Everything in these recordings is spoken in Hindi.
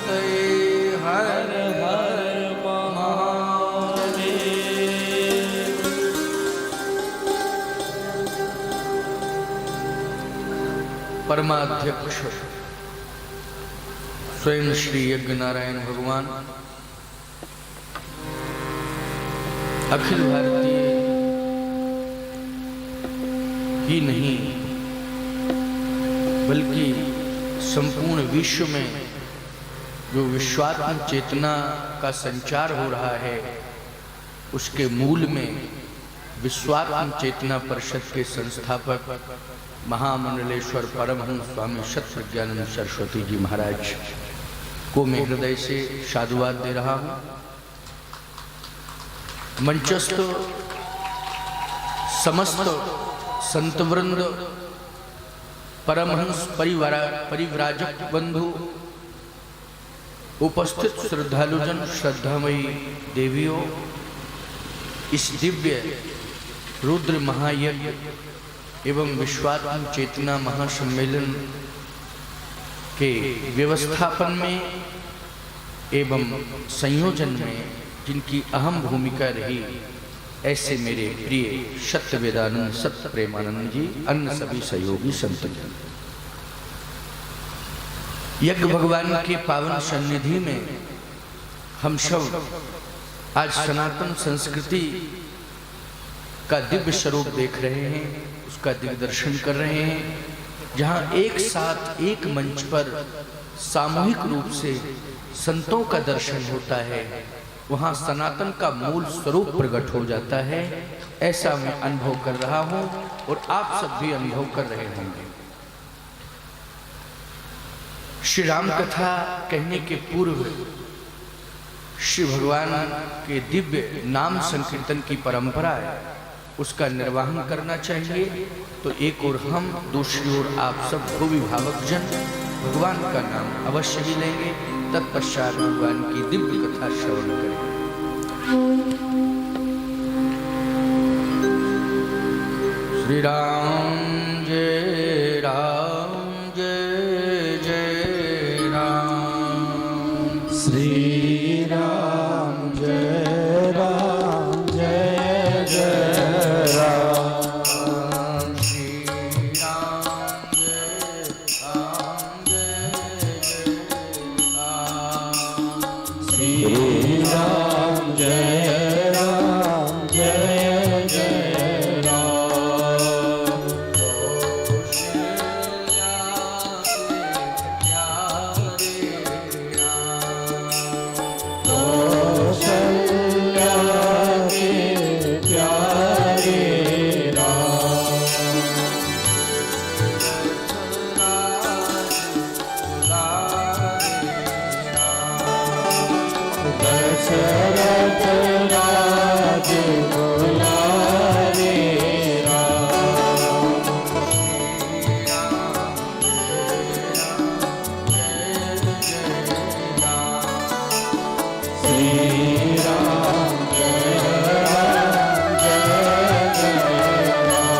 तये हर हर महादेव। परमाध्यक्ष स्वयं श्री यज्ञ नारायण भगवान अखिल भारतीय ही नहीं बल्कि संपूर्ण विश्व में जो विश्वात्म चेतना का संचार हो रहा है उसके मूल में विश्वात्म चेतना परिषद के संस्थापक महामंडलेश्वर परमहंस स्वामी सत्प्रज्ञानंद सरस्वती जी महाराज को मैं हृदय से साधुवाद दे रहा हूँ। मंचस्थ समस्त संतवृंद, परमहंस परिव्राजक बंधु, उपस्थित श्रद्धालुजन, श्रद्धामयी देवियों, इस दिव्य रुद्र महायज्ञ एवं विश्वात्म चेतना महासम्मेलन के व्यवस्थापन में एवं संयोजन में जिनकी अहम भूमिका रही, ऐसे मेरे प्रिय सत्य वेदानंद सत्य प्रेमानंद जी, अन्य सभी सहयोगी संतजन, यज्ञ भगवान के पावन सन्निधि में हम सब आज सनातन संस्कृति का दिव्य स्वरूप देख रहे हैं, उसका दिव्य दर्शन कर रहे हैं, जहाँ एक साथ एक मंच पर सामूहिक रूप से संतों का दर्शन होता है, वहाँ सनातन का मूल स्वरूप प्रकट हो जाता है। ऐसा मैं अनुभव कर रहा हूँ और आप सब भी अनुभव कर रहे होंगे। श्री राम कथा कहने के पूर्व श्री भगवान के दिव्य नाम संकीर्तन की परंपरा है, उसका निर्वहन करना चाहिए। तो एक ओर हम, दूसरी ओर आप सब भूमि भावक जन भगवान का नाम अवश्य ही लेंगे, तत्पश्चात भगवान की दिव्य कथा श्रवण करेंगे। श्री राम जय राम जय जय राम, श्री राम जय राम जय जय राम, श्री राम जय राम जय जय राम, श्री राम जय राम जय जय राम, कौशल्या के प्यारे राम, दशरथ राज दुलारे राम, श्री राम जय राम जय जय राम,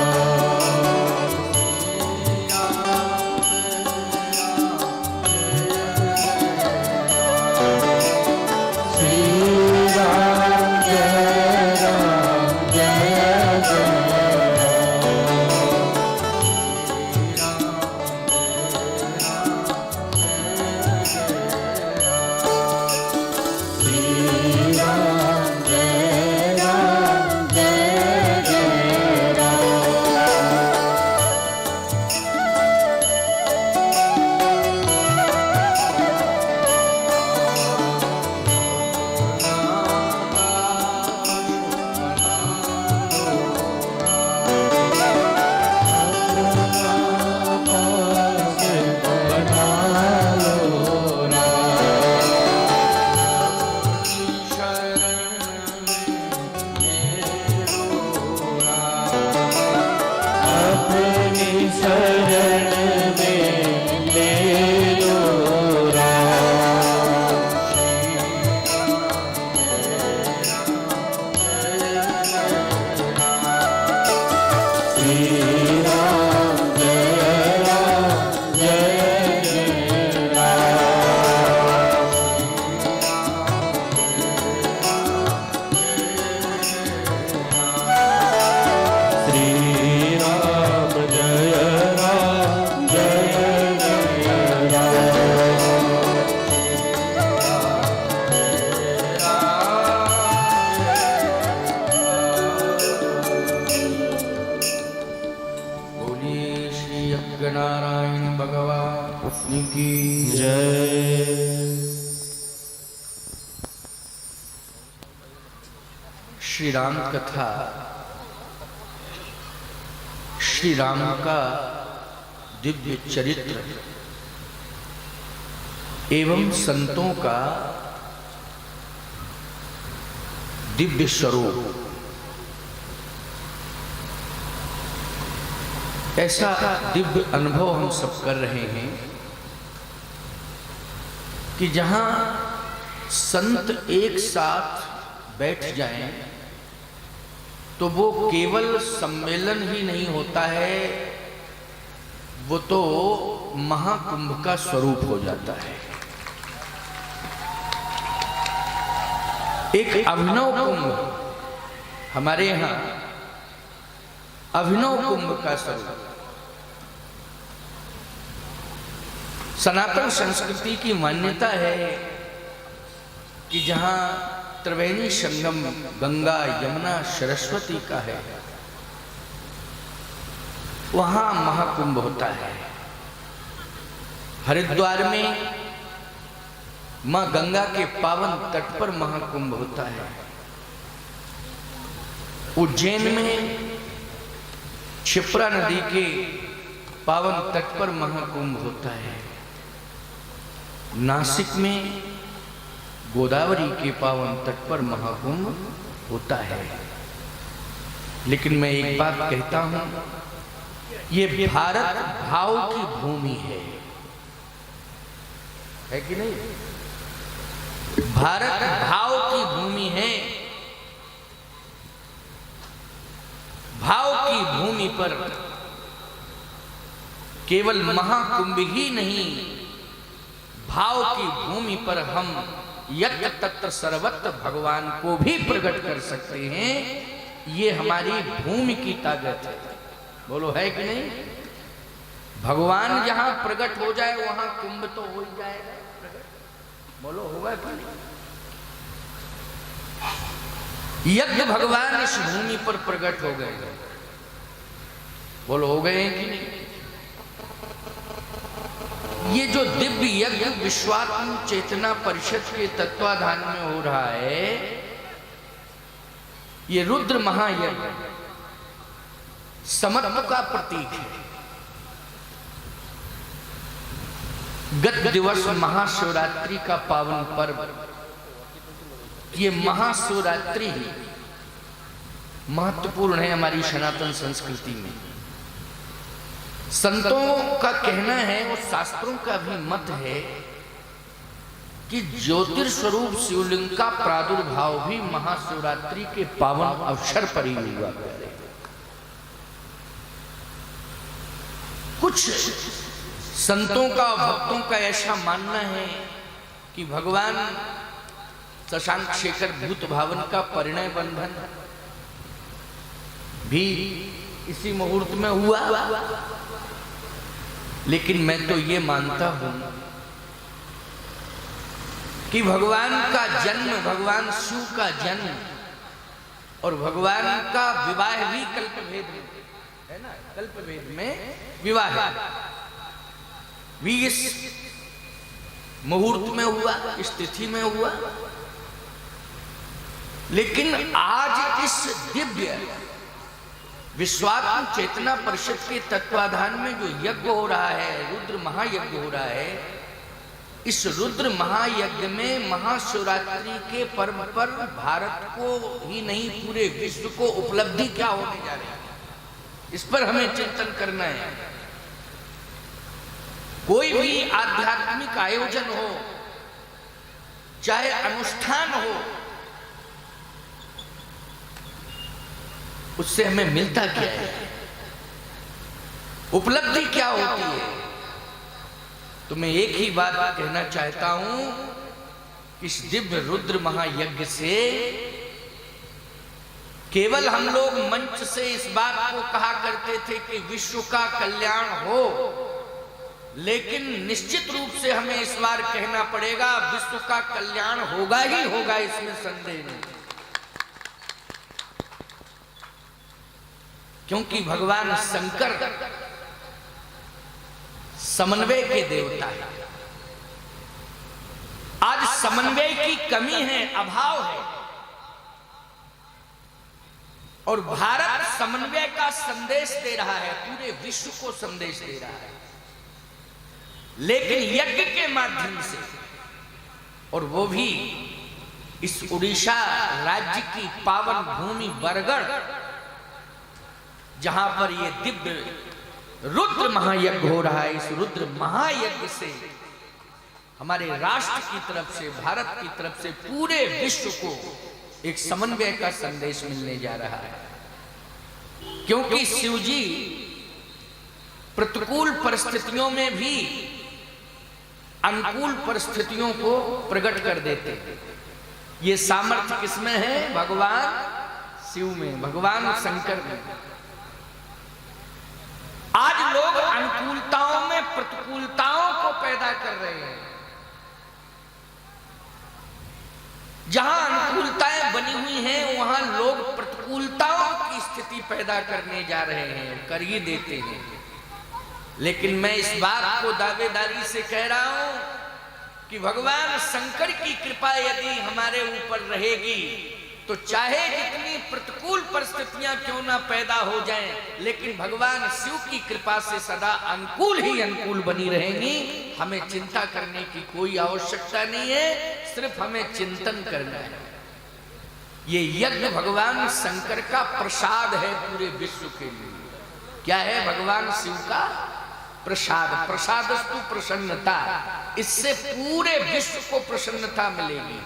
श्री राम जय राम जय जय राम, श्री जय। श्री राम कथा, श्री राम का दिव्य चरित्र एवं संतों का दिव्य स्वरूप, ऐसा दिव्य अनुभव हम सब कर रहे हैं कि जहां संत एक साथ बैठ जाएं तो वो केवल सम्मेलन ही नहीं होता है, वो तो महाकुंभ का स्वरूप हो जाता है। एक अभिनव कुंभ हमारे यहां अभिनव कुंभ का स्वरूप। सनातन संस्कृति की मान्यता है कि जहां त्रिवेणी संगम गंगा यमुना सरस्वती का है, वहां महाकुंभ होता है। हरिद्वार में मां गंगा के पावन तट पर महाकुंभ होता है। उज्जैन में क्षिप्रा नदी के पावन तट पर महाकुंभ होता है। नासिक में गोदावरी के पावन तट पर महाकुंभ होता है। लेकिन मैं एक बात कहता हूं, ये भारत भाव की भूमि है कि नहीं? भारत भाव की भूमि है। भाव की भूमि पर केवल महाकुंभ ही नहीं, भाव की भूमि पर हम यत्र तत्र सर्वत्र भगवान को भी प्रकट कर सकते हैं। ये हमारी भूमि की ताकत है। बोलो है कि नहीं? भगवान जहां प्रकट हो जाए वहां कुंभ तो हो ही जाएगा। बोलो होगा कि नहीं? यज्ञ भगवान इस भूमि पर प्रकट हो गए। बोलो हो गए कि नहीं? ये जो दिव्य यज्ञ विश्वात्म चेतना परिषद के तत्वाधान में हो रहा है, ये रुद्र महायज्ञ समत्व का प्रतीक है। गत दिवस महाशिवरात्रि का पावन पर्व, ये महाशिवरात्रि ही महत्वपूर्ण है हमारी सनातन संस्कृति में। संतों का कहना है और शास्त्रों का भी मत है कि ज्योतिर्स्वरूप शिवलिंग का प्रादुर्भाव भी महाशिवरात्रि के पावन अवसर पर ही हुआ। कुछ संतों का भक्तों का ऐसा मानना है कि भगवान शशांक शेखर भूत भावन का परिणय बंधन भी इसी मुहूर्त में हुआ। लेकिन मैं तो ये मानता हूं कि भगवान का जन्म, भगवान शिव का जन्म और भगवान का विवाह भी कल्पभेद में है ना, कल्पभेद में विवाह भी इस मुहूर्त में हुआ, इस तिथि में हुआ। लेकिन आज इस दिव्य विश्वात्म चेतना परिषद के तत्वाधान में जो यज्ञ हो रहा है, रुद्र महायज्ञ हो रहा है, इस रुद्र महायज्ञ में महाशिवरात्रि के पर्व पर भारत को ही नहीं पूरे विश्व को उपलब्धि क्या होने जा रही है, इस पर हमें चिंतन करना है। कोई भी आध्यात्मिक आयोजन हो, चाहे अनुष्ठान हो, उससे हमें मिलता क्या है, उपलब्धि क्या होती है? तो मैं एक ही बात कहना चाहता हूं, इस दिव्य रुद्र महायज्ञ से केवल हम लोग मंच से इस बात को कहा करते थे कि विश्व का कल्याण हो, लेकिन निश्चित रूप से हमें इस बार कहना पड़ेगा विश्व का कल्याण होगा ही होगा, इसमें संदेह नहीं। क्योंकि भगवान शंकर समन्वय के देवता है। समन्वय की कमी है, अभाव है। और भारत समन्वय का संदेश दे रहा है, पूरे विश्व को संदेश दे रहा है, लेकिन यज्ञ के माध्यम से, और वो भी इस उड़ीसा राज्य की पावन भूमि बरगढ़, जहां पर ये दिव्य रुद्र महायज्ञ हो रहा है। इस रुद्र महायज्ञ से हमारे राष्ट्र की तरफ से, भारत की तरफ से पूरे विश्व को एक समन्वय का संदेश मिलने जा रहा है। क्योंकि शिव जी प्रतिकूल परिस्थितियों में भी अनुकूल परिस्थितियों को प्रकट कर देते हैं। ये सामर्थ्य किसमें है? भगवान शिव में, भगवान शंकर में। आज लोग अनुकूलताओं में प्रतिकूलताओं को पैदा कर रहे हैं। जहां अनुकूलताएं बनी हुई हैं, वहां लोग प्रतिकूलताओं की स्थिति पैदा करने जा रहे हैं, कर ही देते हैं। लेकिन मैं इस बात को दावेदारी से कह रहा हूं कि भगवान शंकर की कृपा यदि हमारे ऊपर रहेगी तो चाहे जितनी प्रतिकूल परिस्थितियां क्यों ना पैदा हो जाएं, लेकिन भगवान शिव की कृपा से सदा अनुकूल ही अनुकूल बनी रहेंगी। हमें चिंता करने की कोई आवश्यकता नहीं है, सिर्फ हमें चिंतन करना है। ये यज्ञ भगवान शंकर का प्रसाद है पूरे विश्व के लिए। क्या है? भगवान शिव का प्रसाद। प्रसादस्तु प्रसन्नता, इससे पूरे विश्व को प्रसन्नता मिलेगी।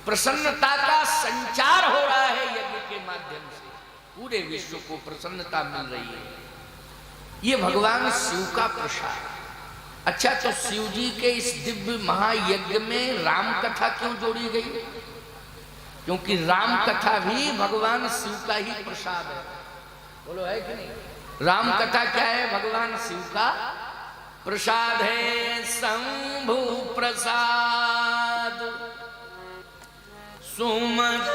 प्रसन्नता का संचार हो रहा है यज्ञ के माध्यम से, पूरे विश्व को प्रसन्नता मिल रही है। ये भगवान शिव का प्रसाद। अच्छा, तो शिव जी के इस दिव्य महायज्ञ में राम कथा क्यों जोड़ी गई? क्योंकि राम कथा भी भगवान शिव का ही प्रसाद है। बोलो, है कि नहीं? राम कथा क्या है? भगवान शिव का प्रसाद है। शंभु प्रसाद सुमत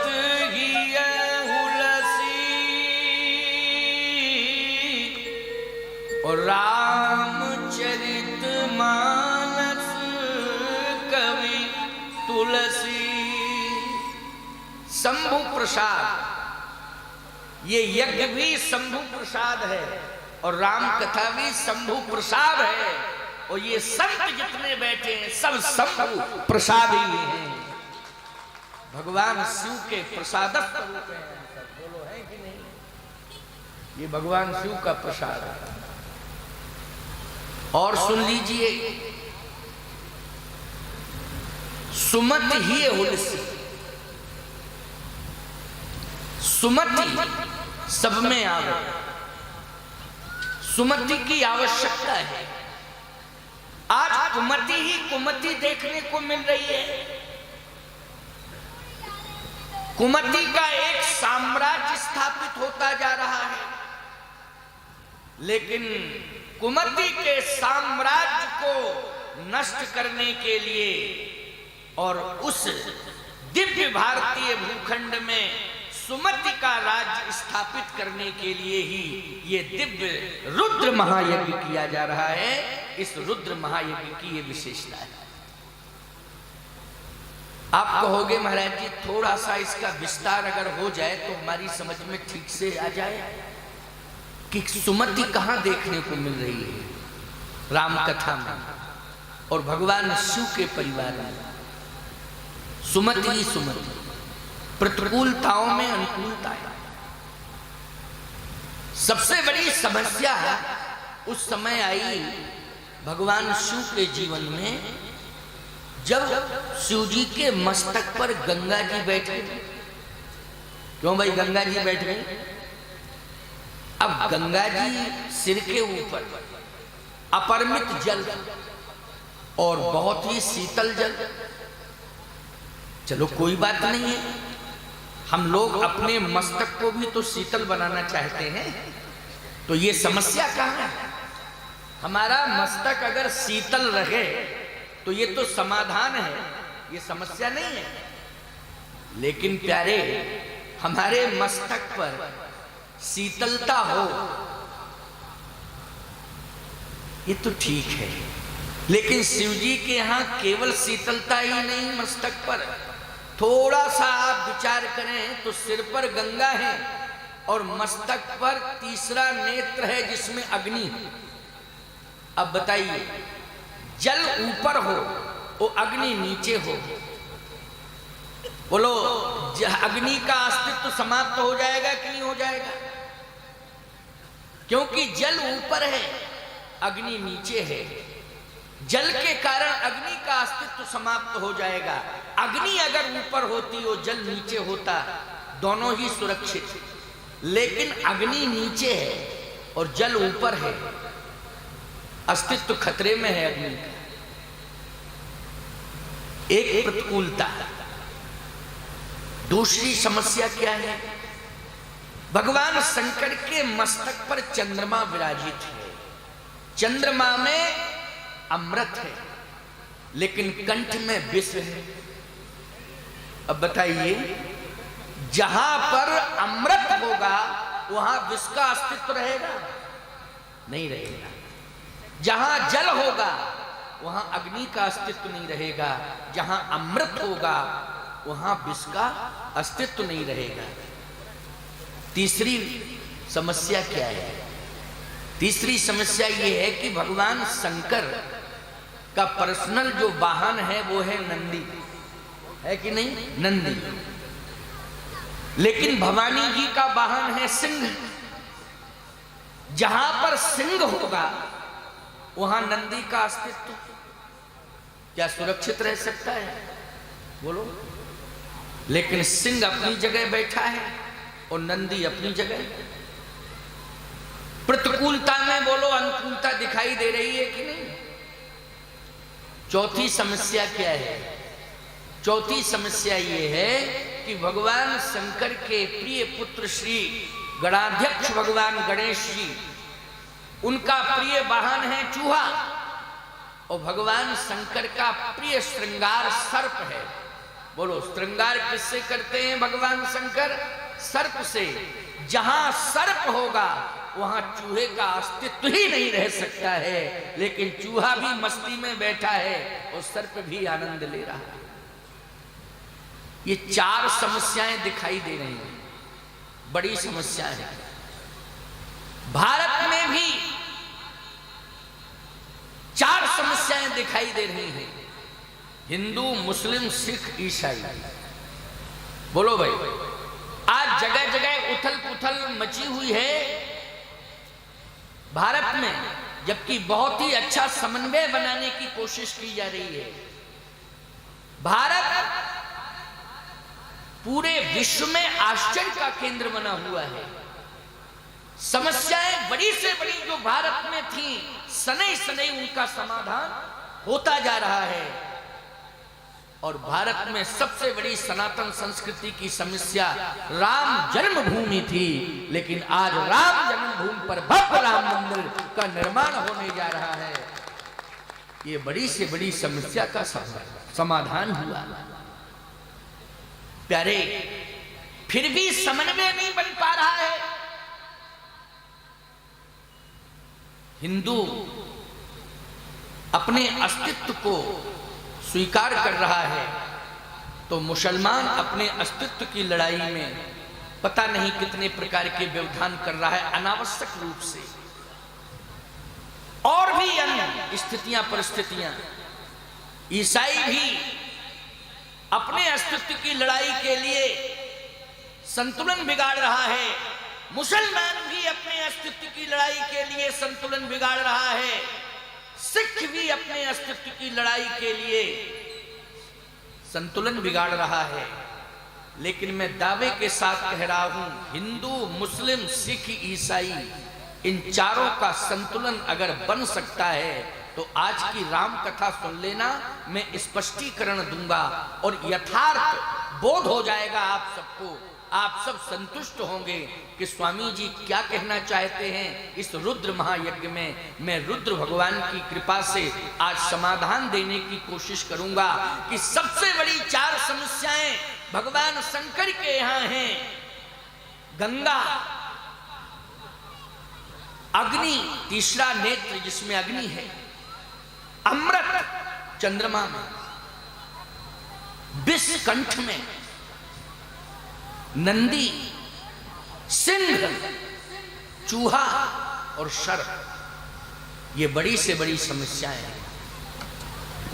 ही हुलसी, और रामचरित मानस कवि तुलसी। शंभु प्रसाद, ये यज्ञ भी शंभु प्रसाद है और राम कथा भी शंभु प्रसाद है। और ये संत जितने बैठे हैं सब शंभु प्रसाद ही हैं, भगवान शिव के प्रसाद स्वरूप हैं। बोलो, है कि नहीं? ये भगवान शिव का प्रसाद है। और सुन लीजिए, सुमति ही हुलसी। सुमति सब में आवे, सुमति की आवश्यकता है। आज कुमति ही कुमति देखने को मिल रही है। कुमति का एक साम्राज्य स्थापित होता जा रहा है, लेकिन कुमति के साम्राज्य को नष्ट करने के लिए और उस दिव्य भारतीय भूखंड में सुमति का राज्य स्थापित करने के लिए ही ये दिव्य रुद्र महायज्ञ किया जा रहा है। इस रुद्र महायज्ञ की ये विशेषता है। आप कहोगे महाराज जी थोड़ा सा इसका विस्तार अगर हो जाए तो हमारी समझ में ठीक से आ जाए कि सुमति कहां देखने को मिल रही है राम कथा में और भगवान शिव के परिवार में। सुमति ही सुमति, प्रतिकूलताओं में अनुकूलता है। सबसे बड़ी समस्या उस समय आई भगवान शिव के जीवन में जब शिव जी के मस्तक पर गंगा जी बैठ गई। क्यों भाई गंगा जी बैठ गई? अब गंगा जी सिर के ऊपर अपरिमित जल और बहुत ही शीतल जल। चलो कोई बात नहीं है, हम लोग अपने मस्तक को भी तो शीतल बनाना चाहते हैं, तो ये समस्या कहाँ है? हमारा मस्तक अगर शीतल रहे तो ये तो समाधान है, ये समस्या नहीं है। लेकिन प्यारे, हमारे मस्तक पर शीतलता हो ये तो ठीक है, लेकिन शिव जी के यहां केवल शीतलता ही नहीं, मस्तक पर थोड़ा सा आप विचार करें तो सिर पर गंगा है और मस्तक पर तीसरा नेत्र है जिसमें अग्नि है। अब बताइए, जल ऊपर हो वो अग्नि नीचे हो, बोलो अग्नि का अस्तित्व समाप्त हो जाएगा कि नहीं हो जाएगा? क्योंकि जल ऊपर है, अग्नि नीचे है। जल के कारण अग्नि का अस्तित्व समाप्त हो जाएगा। अग्नि अगर ऊपर होती और जल नीचे होता, दोनों ही सुरक्षित। लेकिन अग्नि नीचे है और जल ऊपर है, अस्तित्व खतरे में है अग्नि का। एक प्रतिकूलता। दूसरी समस्या क्या है? भगवान शंकर के मस्तक पर चंद्रमा विराजित है। चंद्रमा में अमृत है, लेकिन कंठ में विष है। अब बताइए, जहां पर अमृत होगा वहां विष का अस्तित्व रहेगा? नहीं रहेगा। जहां जल होगा वहां अग्नि का अस्तित्व नहीं रहेगा। जहां अमृत होगा वहां विष का अस्तित्व नहीं रहेगा। तीसरी समस्या क्या है? तीसरी समस्या यह है कि भगवान शंकर का पर्सनल जो वाहन है वो है नंदी, है कि नहीं? नंदी। लेकिन भवानी जी का वाहन है सिंह। जहां पर सिंह होगा वहां नंदी का अस्तित्व क्या सुरक्षित रह सकता है? बोलो। लेकिन सिंह अपनी जगह बैठा है और नंदी अपनी जगह। प्रतिकूलता में बोलो अनुकूलता दिखाई दे रही है कि नहीं? चौथी समस्या क्या है? चौथी समस्या यह है कि भगवान शंकर के प्रिय पुत्र श्री गणाध्यक्ष भगवान गणेश जी, उनका प्रिय वाहन है चूहा और भगवान शंकर का प्रिय श्रृंगार सर्प है। बोलो, श्रृंगार किससे करते हैं भगवान शंकर? सर्प से। जहां सर्प होगा वहां चूहे का अस्तित्व ही नहीं रह सकता है। लेकिन चूहा भी मस्ती में बैठा है और सर्प भी आनंद ले रहा है। ये चार समस्याएं दिखाई दे रही हैं, बड़ी समस्याएं हैं। भारत में भी चार समस्याएं दिखाई दे रही हैं, हिंदू, मुस्लिम, सिख, ईसाई। बोलो भाई, आज जगह जगह उथल पुथल मची हुई है भारत में, जबकि बहुत ही अच्छा समन्वय बनाने की कोशिश की जा रही है। भारत पूरे विश्व में आश्चर्य का केंद्र बना हुआ है। समस्याएं बड़ी से बड़ी जो भारत में थी, सनई सनई उनका समाधान होता जा रहा है। और भारत में सबसे बड़ी सनातन संस्कृति की समस्या राम जन्मभूमि थी, लेकिन आज राम जन्मभूमि पर भव्य राम मंदिर का निर्माण होने जा रहा है। ये बड़ी से बड़ी समस्या का समाधान हुआ। प्यारे, फिर भी समन्वय नहीं बन पा रहा है। हिंदू अपने अस्तित्व को स्वीकार कर रहा है तो मुसलमान अपने अस्तित्व की लड़ाई में पता नहीं कितने प्रकार के व्यवधान कर रहा है अनावश्यक रूप से। और भी अन्य स्थितियां परिस्थितियां, ईसाई भी अपने अस्तित्व की लड़ाई के लिए संतुलन बिगाड़ रहा है, मुसलमान भी अपने अस्तित्व की लड़ाई के लिए संतुलन बिगाड़ रहा है, सिख भी अपने अस्तित्व की लड़ाई के लिए संतुलन बिगाड़ रहा है। लेकिन मैं दावे के साथ कह रहा हूं, हिंदू, मुस्लिम, सिख, ईसाई, इन चारों का संतुलन अगर बन सकता है तो आज की राम कथा सुन लेना, मैं स्पष्टीकरण दूंगा और यथार्थ बोध हो जाएगा आप सबको। आप सब संतुष्ट होंगे कि स्वामी जी क्या कहना चाहते हैं इस रुद्र महायज्ञ में। मैं रुद्र भगवान की कृपा से आज समाधान देने की कोशिश करूंगा कि सबसे बड़ी चार समस्याएं भगवान शंकर के यहां हैं। गंगा, अग्नि, तीसरा नेत्र जिसमें अग्नि है, अमृत चंद्रमा में, विष कंठ में, नंदी, सिंह, चूहा और सर्प, ये बड़ी से बड़ी समस्याएं हैं।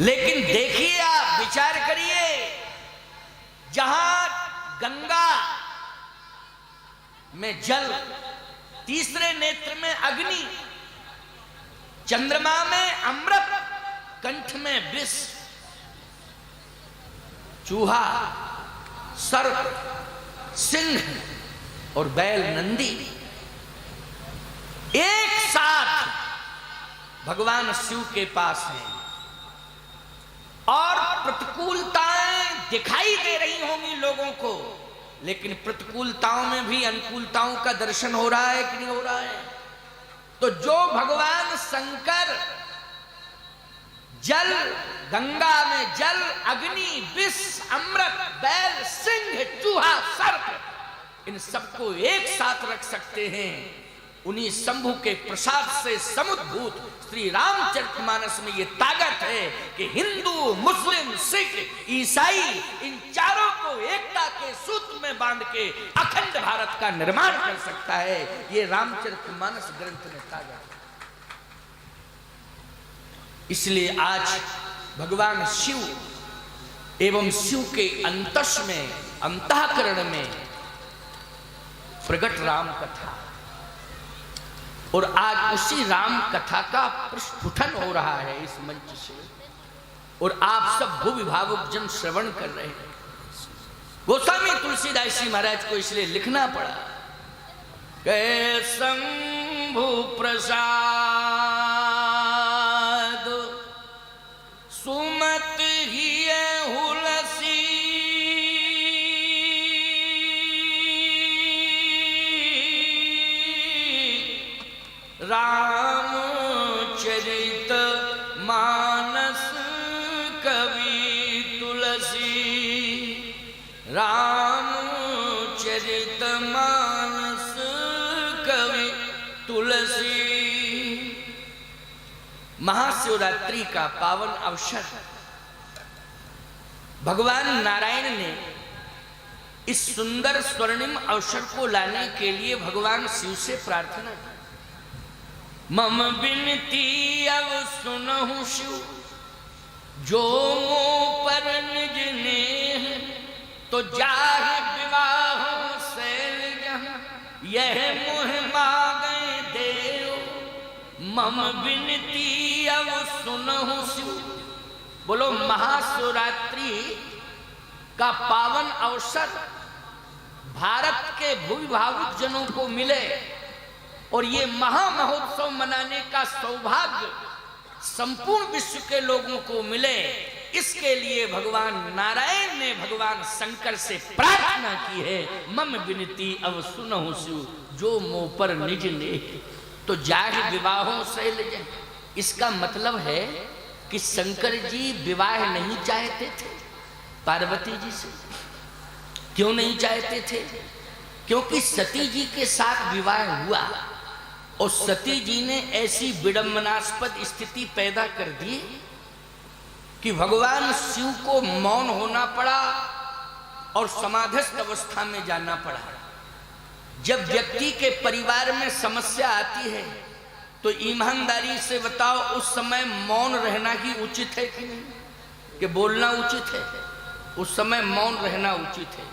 लेकिन देखिए, आप विचार करिए, जहां गंगा में जल, तीसरे नेत्र में अग्नि, चंद्रमा में अमृत, कंठ में विष, चूहा, सर्प, सिंह और बैल, नंदी, एक साथ भगवान शिव के पास हैं। और प्रतिकूलताएं दिखाई दे रही होंगी लोगों को, लेकिन प्रतिकूलताओं में भी अनुकूलताओं का दर्शन हो रहा है कि नहीं हो रहा है? तो जो भगवान शंकर जल, गंगा में जल, अग्नि, विष, अमृत, बैल, सिंह, चूहा, सर्प, इन सबको एक साथ रख सकते हैं, उन्हीं शंभु के प्रसाद से समुद्भूत श्री रामचरितमानस में ये ताकत है कि हिंदू, मुस्लिम, सिख, ईसाई, इन चारों को एकता के सूत्र में बांध के अखंड भारत का निर्माण कर सकता है। ये रामचरितमानस ग्रंथ में ताकत है। इसलिए आज भगवान शिव एवं शिव के अंतस में, अंतःकरण में प्रकट राम कथा, और आज उसी राम कथा का प्रस्फुटन हो रहा है इस मंच से, और आप सब भूमि भावुक जन श्रवण कर रहे हैं। गोस्वामी तुलसीदास जी महाराज को इसलिए लिखना पड़ा, शंभु प्रसाद सुमत ही हुलसी, रामचरित मानस कवि तुलसी, रामचरित मानस कवि तुलसी। महाशिवरात्रि का पावन अवसर भगवान नारायण ने इस सुंदर स्वर्णिम अवसर को लाने के लिए भगवान शिव से प्रार्थना की। मम बिनती अब सुनहु शिव, जो मोह पर निज नेह, तो जाहि विवाह शैल जहाँ, यह मोह मांगे देव। मम बिनती अब सुनहु शिव। बोलो, महाशिवरात्रि का पावन अवसर भारत के भूमि भावुक जनों को मिले और ये महामहोत्सव मनाने का सौभाग्य संपूर्ण विश्व के लोगों को मिले, इसके लिए भगवान नारायण ने भगवान शंकर से प्रार्थना की है, मम विनती अब सुनहु शिव, जो मोह पर निज नेह, तो जाहि विवाहों शैल जहाँ। इसका मतलब है कि शंकर जी विवाह नहीं चाहते थे पार्वती जी से। क्यों नहीं चाहते थे? क्योंकि सती जी के साथ विवाह हुआ और सती जी ने ऐसी विडंबनास्पद स्थिति पैदा कर दी कि भगवान शिव को मौन होना पड़ा और समाधिस्थ अवस्था में जाना पड़ा। जब व्यक्ति के परिवार में समस्या आती है तो ईमानदारी से बताओ, उस समय मौन रहना ही उचित है कि नहीं? कि बोलना उचित है? उस समय मौन रहना उचित है।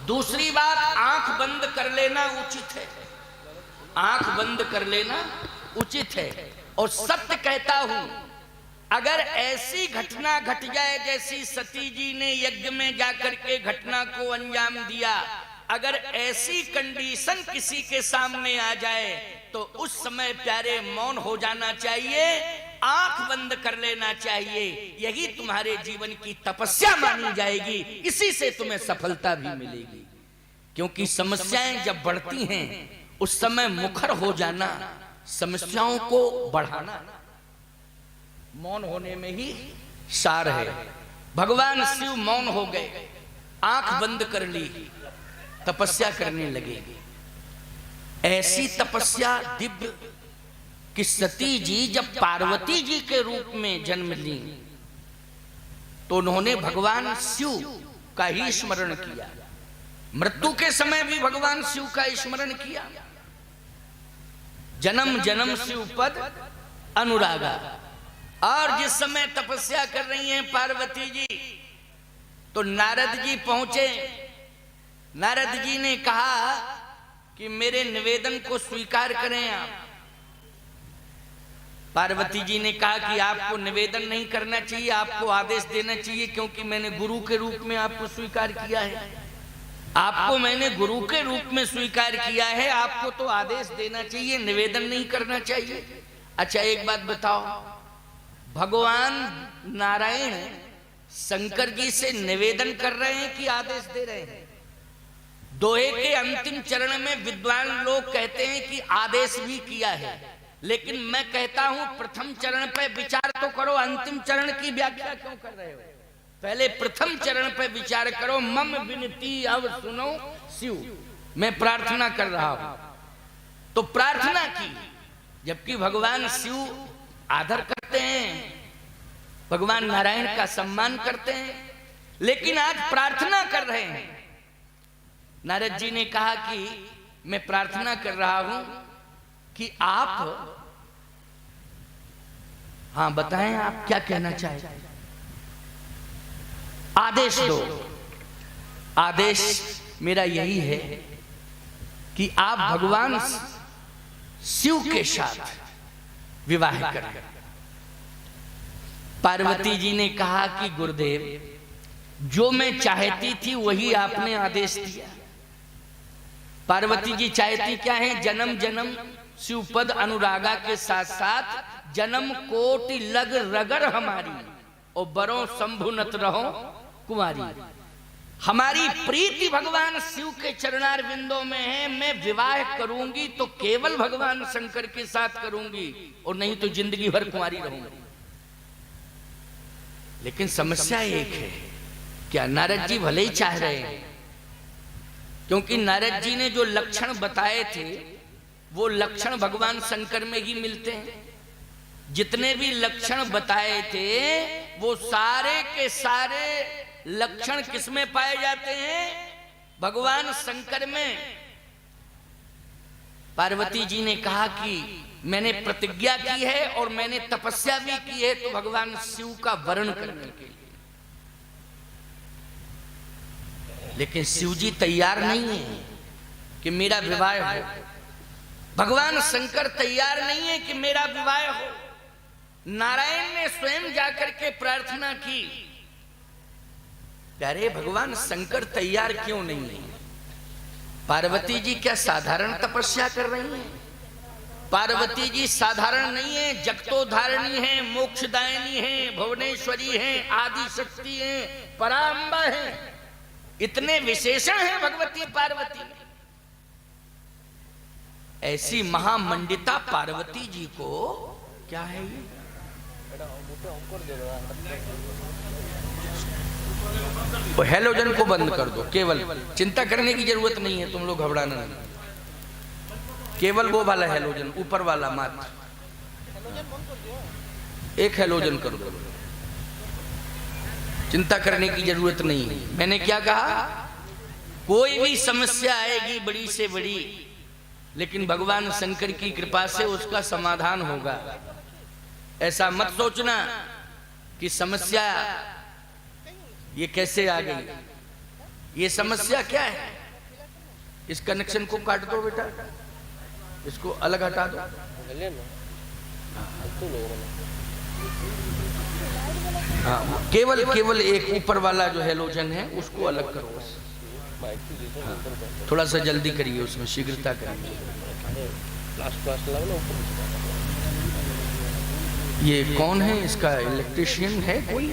दूसरी बात, आंख बंद कर लेना उचित है। आंख बंद कर लेना उचित है। और सत्य कहता हूं, अगर ऐसी घटना घट जाए जैसी सती जी ने यज्ञ में जाकर के घटना को अंजाम दिया, अगर ऐसी कंडीशन किसी के सामने आ जाए तो उस समय प्यारे मौन हो जाना चाहिए, आंख बंद कर लेना चाहिए। यही तुम्हारे जीवन की तपस्या मानी जाएगी, इसी से तुम्हें सफलता भी मिलेगी। क्योंकि समस्याएं जब बढ़ती हैं उस समय मुखर हो जाना समस्याओं को बढ़ाना, मौन होने में ही सार है। भगवान शिव मौन हो गए, आंख बंद कर ली, तपस्या करने लगे। ऐसी तपस्या दिव्य कि सती जी जब पार्वती जी के रूप में जन्म ली तो उन्होंने भगवान शिव का ही स्मरण किया। मृत्यु के समय भी भगवान शिव का स्मरण किया। जन्म जन्म शिव पद अनुरागा। और जिस समय तपस्या कर रही हैं पार्वती जी तो नारद जी पहुंचे। नारद जी ने कहा कि मेरे निवेदन को स्वीकार करें आप। पार्वती जी ने कहा कि आपको निवेदन नहीं करना चाहिए, आपको आदेश देना चाहिए, क्योंकि मैंने गुरु के रूप में आपको स्वीकार किया है। आपको मैंने गुरु के रूप में स्वीकार किया है, आपको तो आदेश देना चाहिए, निवेदन नहीं करना चाहिए। अच्छा एक बात बताओ, भगवान नारायण शंकर जी से निवेदन कर रहे हैं कि आदेश दे रहे हैं? दोहे के अंतिम चरण में विद्वान लोग कहते हैं कि आदेश भी किया है, लेकिन मैं कहता हूं प्रथम चरण पे विचार तो करो, अंतिम चरण की व्याख्या क्यों कर रहे हो? पहले प्रथम चरण पे विचार करो। मम विनती अब सुनो शिव, मैं प्रार्थना कर रहा हूं। तो प्रार्थना की, जबकि भगवान शिव आदर करते हैं, भगवान नारायण का सम्मान करते हैं, लेकिन आज प्रार्थना कर रहे हैं। नारद जी ने कहा कि मैं प्रार्थना कर रहा हूं कि आप हाँ बताएं, आप क्या कहना चाहते हैं? आदेश दो। आदेश मेरा यही है कि आप भगवान शिव के साथ विवाह करें। पार्वती जी ने कहा कि गुरुदेव, जो मैं चाहती थी वही आपने आदेश दिया। पार्वती जी चाहती क्या है? जन्म जन्म शिवपद अनुरागा के साथ साथ जन्म कोटि लग रगर हमारी, और बरों शंभुनत रहो कुमारी। हमारी प्रीति भगवान शिव के चरणार बिंदों में है। मैं विवाह करूंगी तो केवल भगवान शंकर के साथ करूंगी, और नहीं तो जिंदगी भर कुमारी रहूंगी। लेकिन समस्या एक है, क्या नारद जी भले ही चाह रहे हैं? क्योंकि नारद जी ने जो लक्षण बताए थे वो लक्षण भगवान शंकर में ही मिलते हैं। जितने भी लक्षण बताए थे वो सारे के सारे लक्षण किसमें पाए जाते हैं? भगवान शंकर में। पार्वती जी ने कहा कि मैंने प्रतिज्ञा की है और मैंने तपस्या भी की है, तो भगवान शिव का वर्ण करने के लिए। लेकिन शिव जी तैयार नहीं है कि मेरा विवाह हो। भगवान शंकर तैयार नहीं है कि मेरा विवाह हो। नारायण ने स्वयं जाकर के प्रार्थना की। अरे भगवान शंकर तैयार क्यों नहीं है? पार्वती जी क्या साधारण तपस्या कर रही हैं? पार्वती जी साधारण नहीं है, जगतोधारिणी है, मोक्षदायिनी है, भुवनेश्वरी है, आदि शक्ति है, पराम्बा है। इतने विशेषण हैं भगवती पार्वती में। ऐसी महामंडिता पार्वती जी को क्या है ये? तो हेलोजन को बंद कर दो। केवल चिंता करने की जरूरत नहीं है, तुम लोग घबराना नहीं। केवल वो वाला हेलोजन, ऊपर वाला मात्र एक हेलोजन कर दो। चिंता करने की जरूरत नहीं है। मैंने क्या कहा? कोई भी समस्या आएगी बड़ी से बड़ी, लेकिन भगवान शंकर की कृपा से उसका समाधान होगा। ऐसा मत सोचना कि समस्या ये कैसे आ गई। ये समस्या क्या है? इस कनेक्शन को काट दो बेटा, इसको अलग हटा दो। हाँ, केवल एक ऊपर वाला जो हेलोजन है उसको अलग करो बस। हाँ, थोड़ा सा जल्दी करिए, उसमें शीघ्रता करिए। ये कौन है? इसका इलेक्ट्रिशियन है कोई?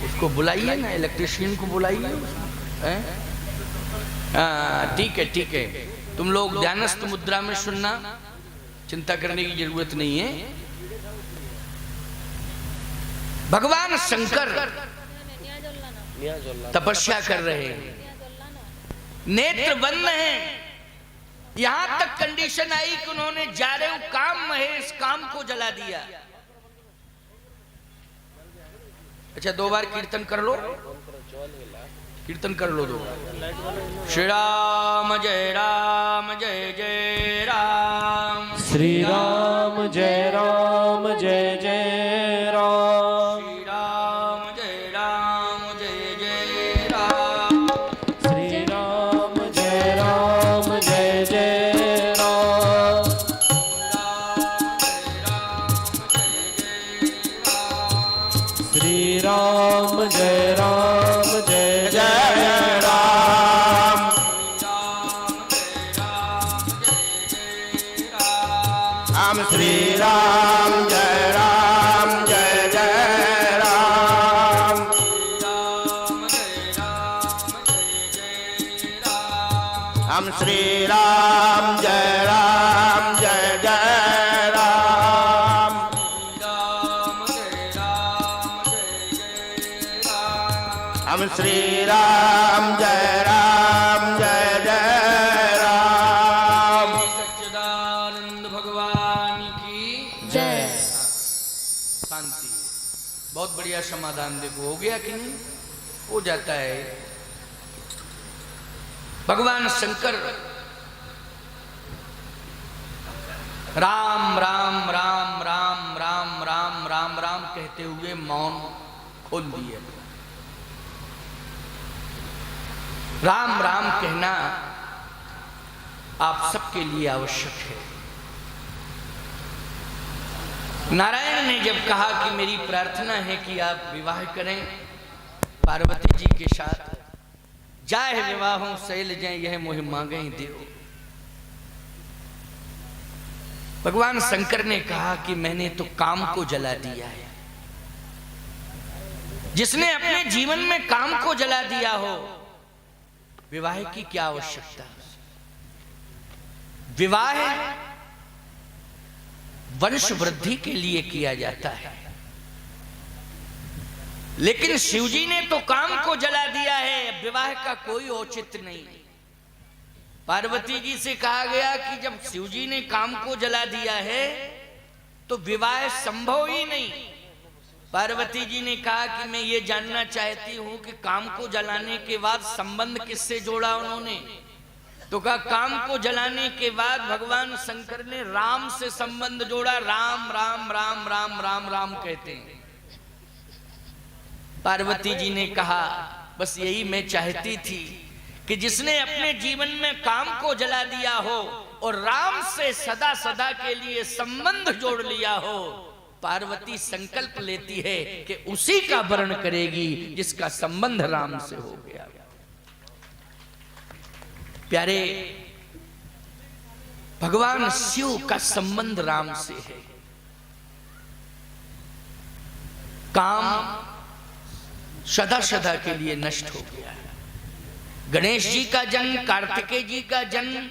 उसको बुलाइए ना, इलेक्ट्रिशियन को बुलाइए। हाँ ठीक है। तुम लोग ध्यानस्थ मुद्रा में सुनना, चिंता करने की जरूरत नहीं है। भगवान शंकर तपस्या कर रहे हैं, नेत्र बंद हैं, यहां तक कंडीशन आई कि उन्होंने जारे काम महेश काम को जला दिया। अच्छा 2 बार कीर्तन कर लो, कीर्तन कर लो 2 बार। श्री राम जय जय राम, श्री राम जय जय राम, श्री राम जय जय राम, श्री राम जय जय राम, श्री राम जय जय राम, हम श्री राम जय जय राम, हम श्री राम जय जय राम, हम श्री राम जय जय राम। सच्चिदानंद भगवान की जय। शांति। बहुत बढ़िया समाधान देखो, हो गया कि नहीं? हो जाता है। भगवान शंकर राम राम राम राम राम राम राम राम कहते हुए मौन खोल दिए। राम राम कहना आप सबके लिए आवश्यक है। नारायण ने जब कहा कि मेरी प्रार्थना है कि आप विवाह करें पार्वती जी के साथ, जाए विवाहों शैल जय यह मोहि मांगे देव। भगवान शंकर ने कहा कि मैंने तो काम को जला दिया है। जिसने अपने जीवन में काम को जला दिया हो, विवाह की क्या आवश्यकता? विवाह वंश वृद्धि के लिए किया जाता है, लेकिन शिवजी ने तो काम को जला दिया है, विवाह का कोई औचित्य नहीं। पार्वती जी से कहा गया कि जब शिवजी ने काम को जला दिया है तो विवाह संभव ही नहीं। पार्वती जी ने कहा कि मैं ये जानना चाहती हूं कि काम को जलाने के बाद संबंध किससे जोड़ा उन्होंने? तो कहा काम को जलाने के बाद भगवान शंकर ने राम से संबंध जोड़ा। राम राम राम राम राम राम कहते हैं। पार्वती जी ने कहा बस यही मैं चाहती थी कि जिसने अपने जीवन में काम को जला दिया हो और राम से सदा सदा के लिए संबंध जोड़ लिया हो, पार्वती संकल्प लेती है कि उसी का वर्ण करेगी जिसका संबंध राम से हो गया। प्यारे, भगवान शिव का संबंध राम से है। काम सदा सदा के लिए नष्ट हो गया है। गणेश जी का जन्म, कार्तिकेय जी का जन्म,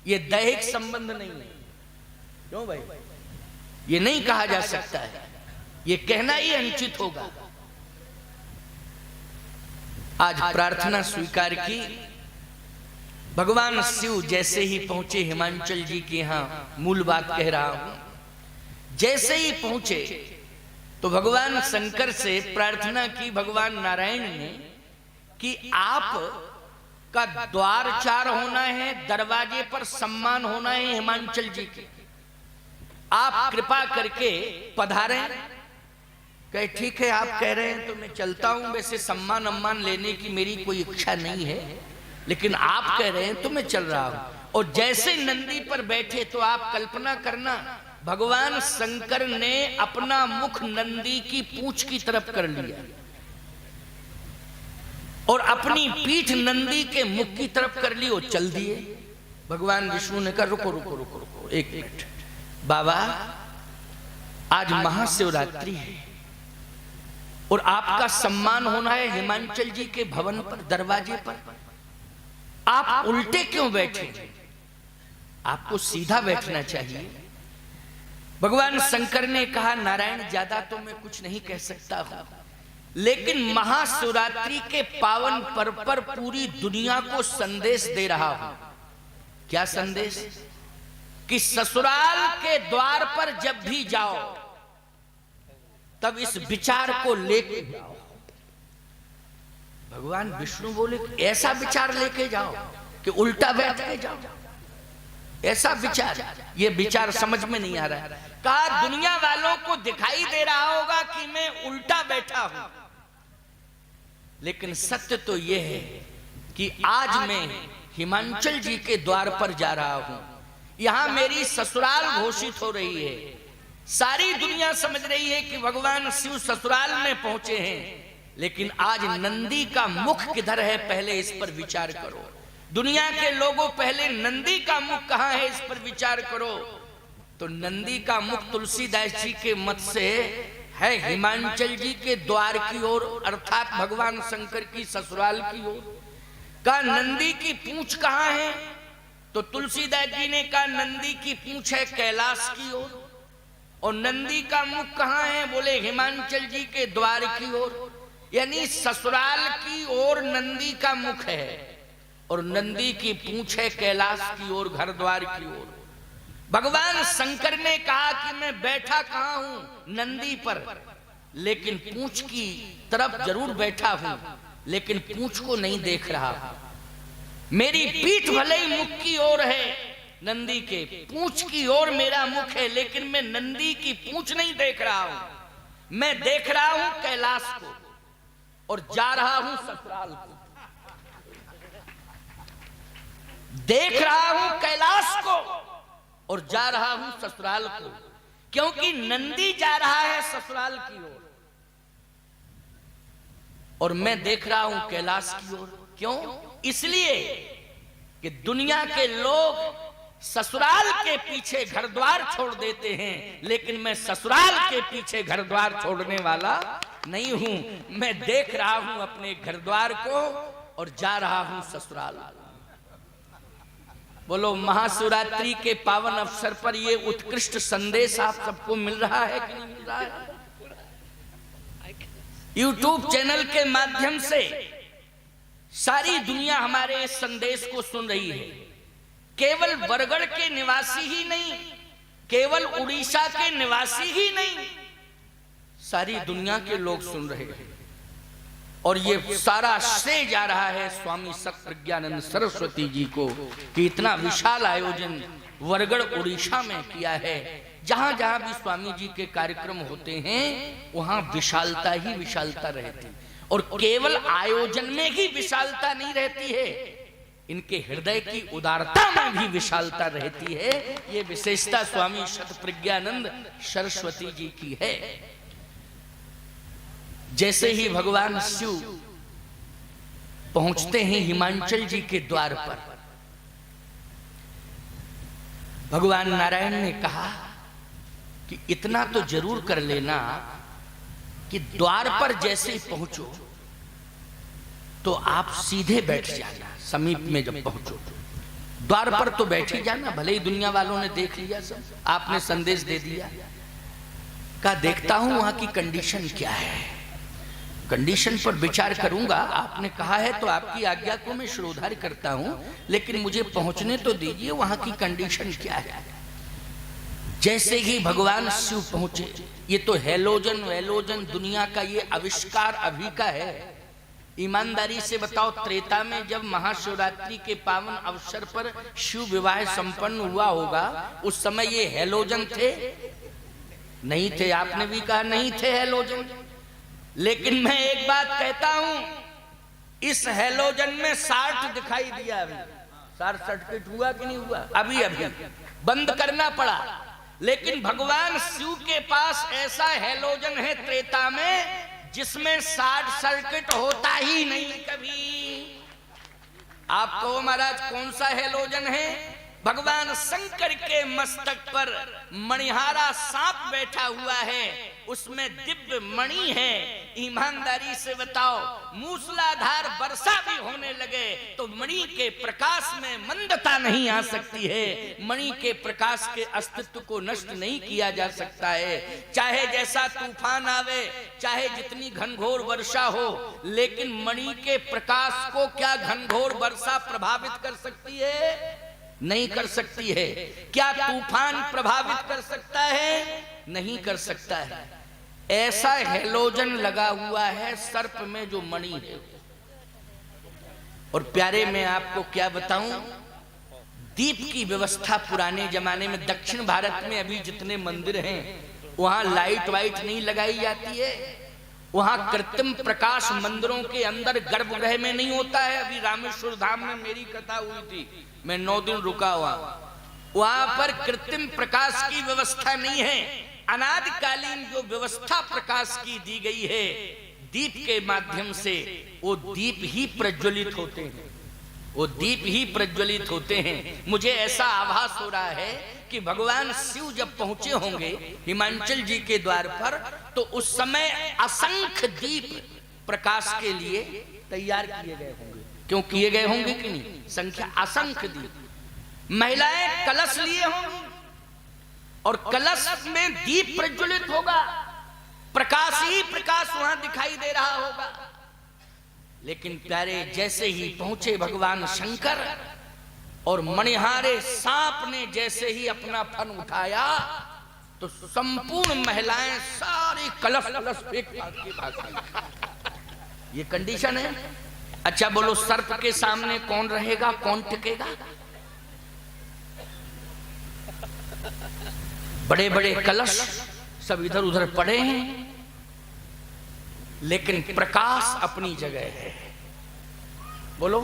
ये दैहिक संबंध नहीं है। क्यों भाई? ये नहीं कहा जा सकता है, ये कहना ही अनुचित होगा। आज प्रार्थना स्वीकार की। भगवान शिव जैसे ही पहुंचे हिमांचल जी के यहां, मूल बात कह रहा हूं, जैसे ही पहुंचे तो भगवान शंकर से प्रार्थना की भगवान नारायण ने कि आप का द्वार चार होना है, दरवाजे पर सम्मान होना है हिमांचल जी के, आप कृपा करके पधारें। कहे ठीक है, आप कह रहे हैं तो मैं चलता हूं। वैसे सम्मान सम्मान लेने की मेरी कोई इच्छा नहीं है, लेकिन आप कह रहे हैं तो मैं चल रहा हूं। और जैसे नंदी पर बैठे तो आप कल्पना करना, भगवान शंकर ने अपना मुख नंदी की पूंछ की तरफ कर लिया और अपनी पीठ नंदी के मुख की तरफ कर ली और चल दिए। भगवान विष्णु ने कहा रुको रुको रुको रुको, एक मिनट बाबा, आज महाशिवरात्रि है और आपका सम्मान होना है हिमांचल जी के भवन पर, दरवाजे पर। आप उल्टे क्यों बैठे? आपको सीधा बैठना चाहिए। भगवान शंकर ने कहा नारायण, ज्यादा तो मैं कुछ नहीं कह सकता हूं, लेकिन महाशिवरात्रि के पावन पर्व पर पूरी दुनिया को संदेश दे रहा हूं क्या संदेश? कि ससुराल के द्वार पर जब भी जाओ तब इस विचार को लेके जाओ। भगवान विष्णु बोले ऐसा विचार लेके जाओ कि उल्टा बैठ के जाओ। ऐसा विचार, ये विचार समझ में नहीं आ रहा है। कहा दुनिया वालों को दिखाई दे रहा होगा कि मैं उल्टा बैठा हूं, लेकिन सत्य तो यह है कि आज मैं हिमांचल जी के द्वार पर जा रहा हूं। यहां मेरी ससुराल घोषित हो रही है। सारी दुनिया समझ रही है कि भगवान शिव ससुराल में पहुंचे हैं, लेकिन आज नंदी का मुख किधर है, पहले इस पर विचार करो। दुनिया के लोगों, पहले नंदी का मुख कहां है, इस पर विचार करो। तो नंदी का मुख तुलसीदास जी के मत से है हिमांचल जी के द्वार की ओर, अर्थात भगवान शंकर की ससुराल की ओर। का नंदी की पूंछ कहां है? तो तुलसीदास जी ने कहा नंदी की पूंछ है कैलाश की ओर। और नंदी का मुख कहां है? बोले हिमांचल जी के द्वार की ओर। यानी ससुराल की ओर नंदी का मुख है और नंदी की पूंछ है कैलाश की ओर, घर द्वार की ओर। भगवान शंकर ने कहा कि मैं बैठा कहां हूं? नंदी पर, लेकिन पूंछ की तरफ जरूर बैठा हूं, लेकिन पूंछ को नहीं देख रहा। मेरी पीठ भले ही मुख की ओर है, नंदी के पूंछ की ओर मेरा मुख है, लेकिन मैं नंदी की पूंछ नहीं देख रहा हूं। मैं देख रहा हूं कैलाश को और जा रहा हूं ससुराल को। देख रहा हूं कैलाश को और जा रहा हूं ससुराल को, क्योंकि नंदी जा रहा है ससुराल की ओर और मैं देख रहा हूं कैलाश की ओर। क्यों? इसलिए कि दुनिया के लोग ससुराल के पीछे घर द्वार छोड़ देते हैं, लेकिन मैं ससुराल के पीछे घर द्वार छोड़ने वाला नहीं हूं। मैं देख रहा हूं अपने घर द्वार को और जा रहा हूं ससुराल। बोलो, महाशिवरात्रि के पावन अवसर पर ये उत्कृष्ट संदेश आप सबको मिल रहा है कि नहीं मिल रहा है? YouTube चैनल के माध्यम से सारी दुनिया हमारे इस संदेश को सुन रही है। केवल बरगढ़ के निवासी ही नहीं, केवल उड़ीसा के निवासी ही नहीं, सारी दुनिया के लोग सुन रहे हैं। और ये सारा श्रेय जा रहा है स्वामी सतप्रज्ञानंद सरस्वती जी को कि इतना विशाल आयोजन बरगढ़ उड़ीसा में किया है। जहां जहां भी स्वामी जी के कार्यक्रम होते हैं वहां विशालता ही विशालता रहती, और केवल आयोजन में ही विशालता नहीं रहती है, इनके हृदय की उदारता में भी विशालता रहती है। ये विशेषता स्वामी सतप्रज्ञानंद सरस्वती जी की है। जैसे ही भगवान शिव पहुंचते हैं हिमांचल जी के द्वार पर, भगवान नारायण ने कहा कि इतना तो जरूर कर लेना कि द्वार पर जैसे ही पहुंचो तो आप सीधे बैठ जाना। समीप में जब पहुंचो द्वार पर तो बैठ ही जाना, भले ही दुनिया वालों ने देख लिया, सब आपने संदेश दे दिया। का देखता हूं वहां की कंडीशन क्या है, कंडीशन पर विचार करूंगा। आपने कहा है तो आपकी आज्ञा को मैं श्रोधार करता हूं, लेकिन मुझे पहुंचने तो दीजिए, वहां की कंडीशन क्या है। जैसे ही भगवान शिव पहुंचे, ये तो हेलोजन वेलोजन दुनिया का ये आविष्कार अभी का है। ईमानदारी से बताओ, त्रेता में जब महाशिवरात्रि के पावन अवसर पर शिव विवाह संपन्न हुआ होगा, उस समय ये हेलोजन थे? नहीं थे। आपने भी कहा नहीं थे हेलोजन। लेकिन मैं एक बात कहता हूं, इस हेलोजन में 60 दिखाई दिया। अभी 60 सर्किट हुआ कि नहीं हुआ? अभी अभी बंद करना पड़ा। लेकिन भगवान शिव के पास ऐसा हेलोजन है त्रेता में जिसमें 60 सर्किट होता ही नहीं कभी। आप कहो महाराज कौन सा हेलोजन है? भगवान शंकर के मस्तक पर मणिहारा सांप बैठा हुआ है, उसमें दिव्य मणि है। ईमानदारी से बताओ, मूसलाधार वर्षा भी होने लगे तो मणि के प्रकाश में मंदता नहीं आ सकती है। मणि के प्रकाश के अस्तित्व को नष्ट नहीं किया जा सकता है। चाहे जैसा तूफान आवे, चाहे जितनी घनघोर वर्षा हो, लेकिन मणि के प्रकाश को क्या घनघोर वर्षा प्रभावित कर सकती है? नहीं कर सकती है। क्या तूफान प्रभावित कर सकता है? नहीं कर सकता है। ऐसा हेलोजन लगा हुआ है सर्प में जो मणि है। और प्यारे मैं आपको क्या बताऊं, दीप की व्यवस्था पुराने जमाने में दक्षिण भारत में अभी जितने मंदिर हैं वहां लाइट वाइट नहीं लगाई जाती है। वहां कृत्रिम प्रकाश मंदिरों के अंदर गर्भगृह में नहीं होता है। अभी रामेश्वर धाम में मेरी कथा हुई थी, मैं 9 दिन रुका हुआ। वहां पर कृत्रिम प्रकाश की व्यवस्था नहीं है। अनादिकालीन जो व्यवस्था प्रकाश की दी गई है, दीप के माध्यम से, वो दीप ही प्रज्वलित होते हैं, वो दीप ही प्रज्वलित होते हैं। मुझे ऐसा आभास हो रहा है कि भगवान शिव जब पहुंचे होंगे हिमाचल जी के द्वार पर, तो उस समय असंख्य दीप प्रकाश के लिए तैयार किए गए होंगे। क्यों किए गए होंगे कि नहीं? संख्या असंख्य दीप। महिलाएं कलश लिए होंगी और कलश में दीप प्रज्वलित होगा, प्रकाश ही प्रकाश वहां दिखाई दे रहा होगा। लेकिन प्यारे जैसे ही पहुंचे भगवान शंकर और मणिहारे सांप ने जैसे ही अपना फन उठाया, तो संपूर्ण महिलाएं सारी कलश फेंक के भाग गई। ये कंडीशन है। अच्छा बोलो, सर्प के सामने कौन रहेगा, कौन टिकेगा? बड़े बड़े कलश सब इधर उधर पड़े हैं, लेकिन प्रकाश अपनी जगह है। बोलो।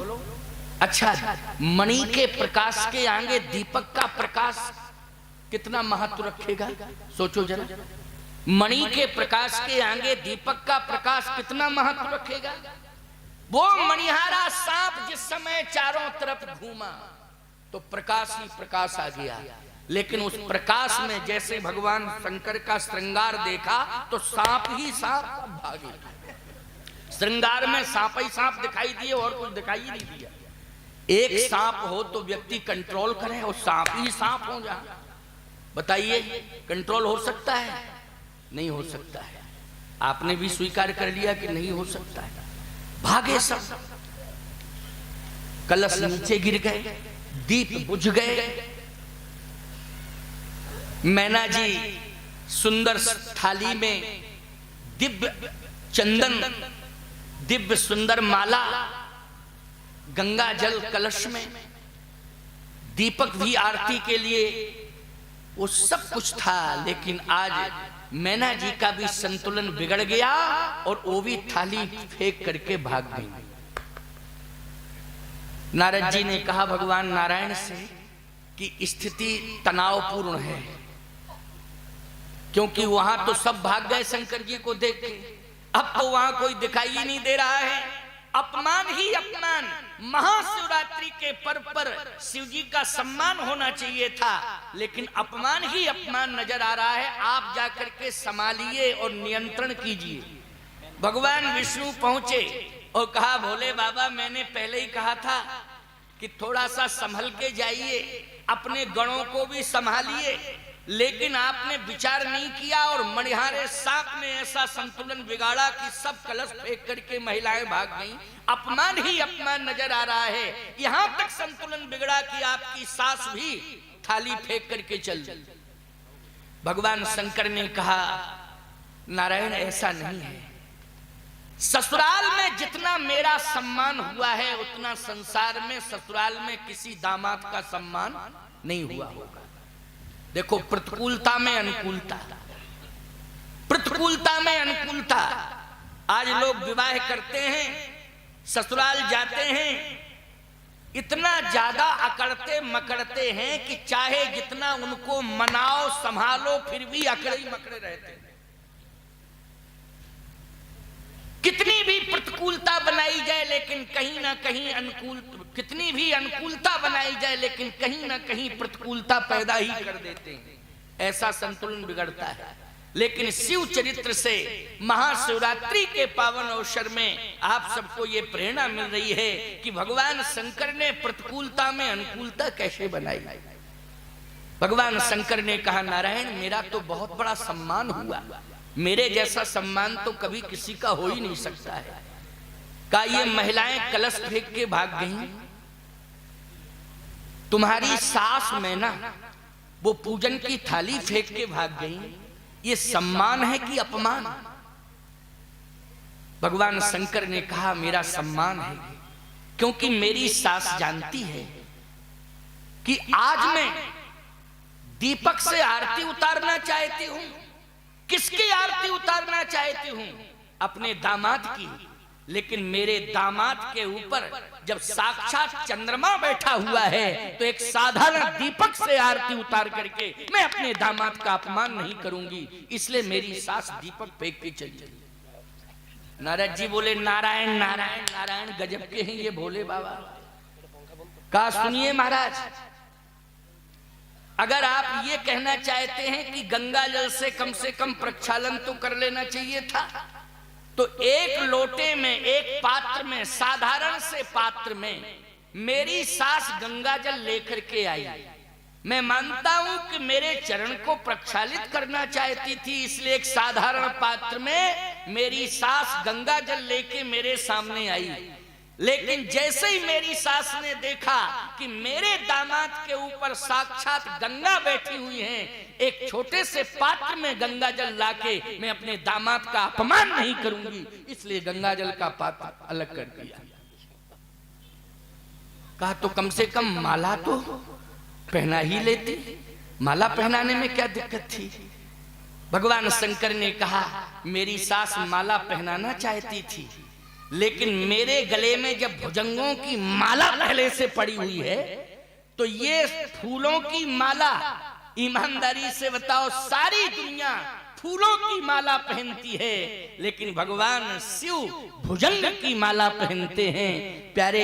अच्छा, मणि के प्रकाश के आगे दीपक का प्रकाश कितना महत्व रखेगा? सोचो जरा। मणि के प्रकाश के आगे दीपक का प्रकाश कितना महत्व रखेगा? वो मणिहारा सांप जिस समय चारों तरफ घूमा तो प्रकाश ही प्रकाश आ गया। लेकिन उस प्रकाश में जैसे भगवान शंकर का श्रृंगार देखा तो सांप ही सांप भागे। श्रृंगार में सांप ही सांप दिखाई दिए और कुछ दिखाई ही नहीं दिया। एक सांप हो तो व्यक्ति कंट्रोल करे और सांप ही सांप हो जाए। बताइए, कंट्रोल हो सकता है? नहीं हो सकता है। आपने भी स्वीकार कर लिया कि नहीं हो सकता है। भागे सब, कलश नीचे गिर गए, दीप बुझ गए। मैना जी सुंदर थाली में दिव्य चंदन, दिव्य सुंदर माला, गंगा जल कलश में, दीपक भी आरती के लिए, वो सब कुछ था। लेकिन आज मैना जी का भी संतुलन बिगड़ गया और वो भी थाली फेंक करके भाग गई। नारद जी ने कहा भगवान नारायण से कि स्थिति तनावपूर्ण है, क्योंकि वहां तो सब भाग गए शंकर जी को देख के, अब तो वहां कोई दिखाई ही नहीं दे रहा है। अपमान ही अपमान। महाशिवरात्रि के पर्व पर शिव जी का सम्मान होना चाहिए था, लेकिन अपमान ही अपमान नजर आ रहा है। आप जाकर के संभालिए और नियंत्रण कीजिए। भगवान विष्णु पहुंचे और कहा भोले बाबा, मैंने पहले ही कहा था कि थोड़ा सा संभल के जाइए, अपने गणों को भी संभालिए, लेकिन आपने विचार नहीं किया और मणिहारे सांप ने ऐसा संतुलन बिगाड़ा कि सब कलश फेंक करके महिलाएं भाग गईं। अपमान ही अपमान नजर आ रहा है। यहां तक संतुलन बिगड़ा कि आपकी सास भी थाली फेंक करके चल दी। भगवान शंकर ने कहा नारायण ऐसा नहीं है। ससुराल में जितना मेरा सम्मान हुआ है उतना संसार में ससुराल में किसी दामाद का सम्मान नहीं हुआ होगा। देखो, प्रतिकूलता में अनुकूलता, प्रतिकूलता में अनुकूलता। आज लोग विवाह करते हैं, ससुराल जाते हैं, इतना ज्यादा अकड़ते मकड़ते हैं कि चाहे जितना उनको मनाओ संभालो फिर भी अकड़े ही मकड़े रहते हैं। कितनी भी प्रतिकूलता बनाई जाए लेकिन कहीं ना कहीं अनुकूल, कितनी भी अनुकूलता बनाई जाए लेकिन कहीं ना कहीं प्रतिकूलता पैदा ही कर देते हैं। ऐसा संतुलन बिगड़ता है। लेकिन शिव चरित्र से महाशिवरात्रि के पावन अवसर में आप सबको ये प्रेरणा मिल रही है कि भगवान शंकर ने प्रतिकूलता में अनुकूलता कैसे बनाई। भगवान शंकर ने कहा नारायण मेरा तो बहुत बड़ा सम्मान हुआ, मेरे जैसा सम्मान तो कभी किसी का हो ही नहीं सकता है। कहा ये महिलाएं कलश फेंक के भाग गईं, तुम्हारी सास में ना वो पूजन की थाली फेंक के भाग गई, ये सम्मान है कि अपमान? भगवान शंकर ने कहा मेरा सम्मान है, क्योंकि मेरी सास जानती है कि आज मैं दीपक से आरती उतारना चाहती हूं। किसकी आरती उतारना चाहती हूं? अपने दामाद की। लेकिन मेरे दामाद के ऊपर जब साक्षात चंद्रमा बैठा हुआ है तो एक साधारण दीपक से आरती उतार करके मैं अपने दामाद का अपमान नहीं करूंगी, इसलिए मेरी सास दीपक फेंक के चली गई। नारद जी बोले नारायण नारायण नारायण, गजब के हैं ये भोले बाबा। कहा सुनिए महाराज, अगर आप ये कहना चाहते हैं कि गंगा जल से कम प्रक्षालन तो कर लेना चाहिए था, तो एक लोटे में, एक पात्र में, साधारण से पात्र में मेरी सास गंगा जल लेकर के आई। मैं मानता हूं कि मेरे चरण को प्रक्षालित करना चाहती थी, इसलिए एक साधारण पात्र में मेरी सास गंगा जल लेके मेरे सामने आई। लेकिन जैसे ही मेरी सास ने देखा कि मेरे दामाद के ऊपर साक्षात गंगा बैठी हुई है, एक छोटे से पात्र में गंगा जल लाके मैं अपने दामाद का अपमान नहीं करूंगी, इसलिए गंगा जल का पात्र अलग कर दिया। कहा तो कम से कम माला तो पहना ही लेती, माला पहनाने में क्या दिक्कत थी? भगवान शंकर ने कहा मेरी सास माला पहनाना चाहती थी, लेकिन मेरे गले में जब भुजंगों की माला पहले से पड़ी हुई है, तो ये फूलों की माला, ईमानदारी से बताओ सारी दुनिया फूलों की माला पहनती है, लेकिन भगवान शिव भुजंग की माला पहनते हैं। प्यारे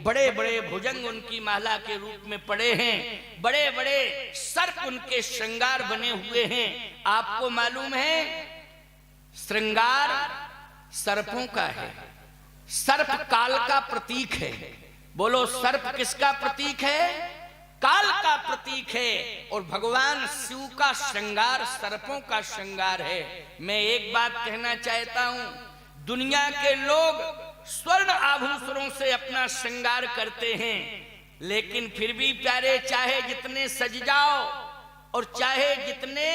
बड़े बड़े भुजंग उनकी माला के रूप में पड़े हैं, बड़े बड़े सर्प उनके श्रृंगार बने हुए हैं। आपको मालूम है श्रृंगार सर्पों का है, सर्प काल का प्रतीक है। बोलो सर्प किसका प्रतीक है? काल का प्रतीक है। और भगवान शिव का श्रृंगार सर्पों का श्रृंगार है। मैं एक बात कहना चाहता हूं, दुनिया के लोग स्वर्ण आभूषणों से अपना श्रृंगार करते हैं, लेकिन फिर भी प्यारे चाहे जितने सज जाओ और चाहे जितने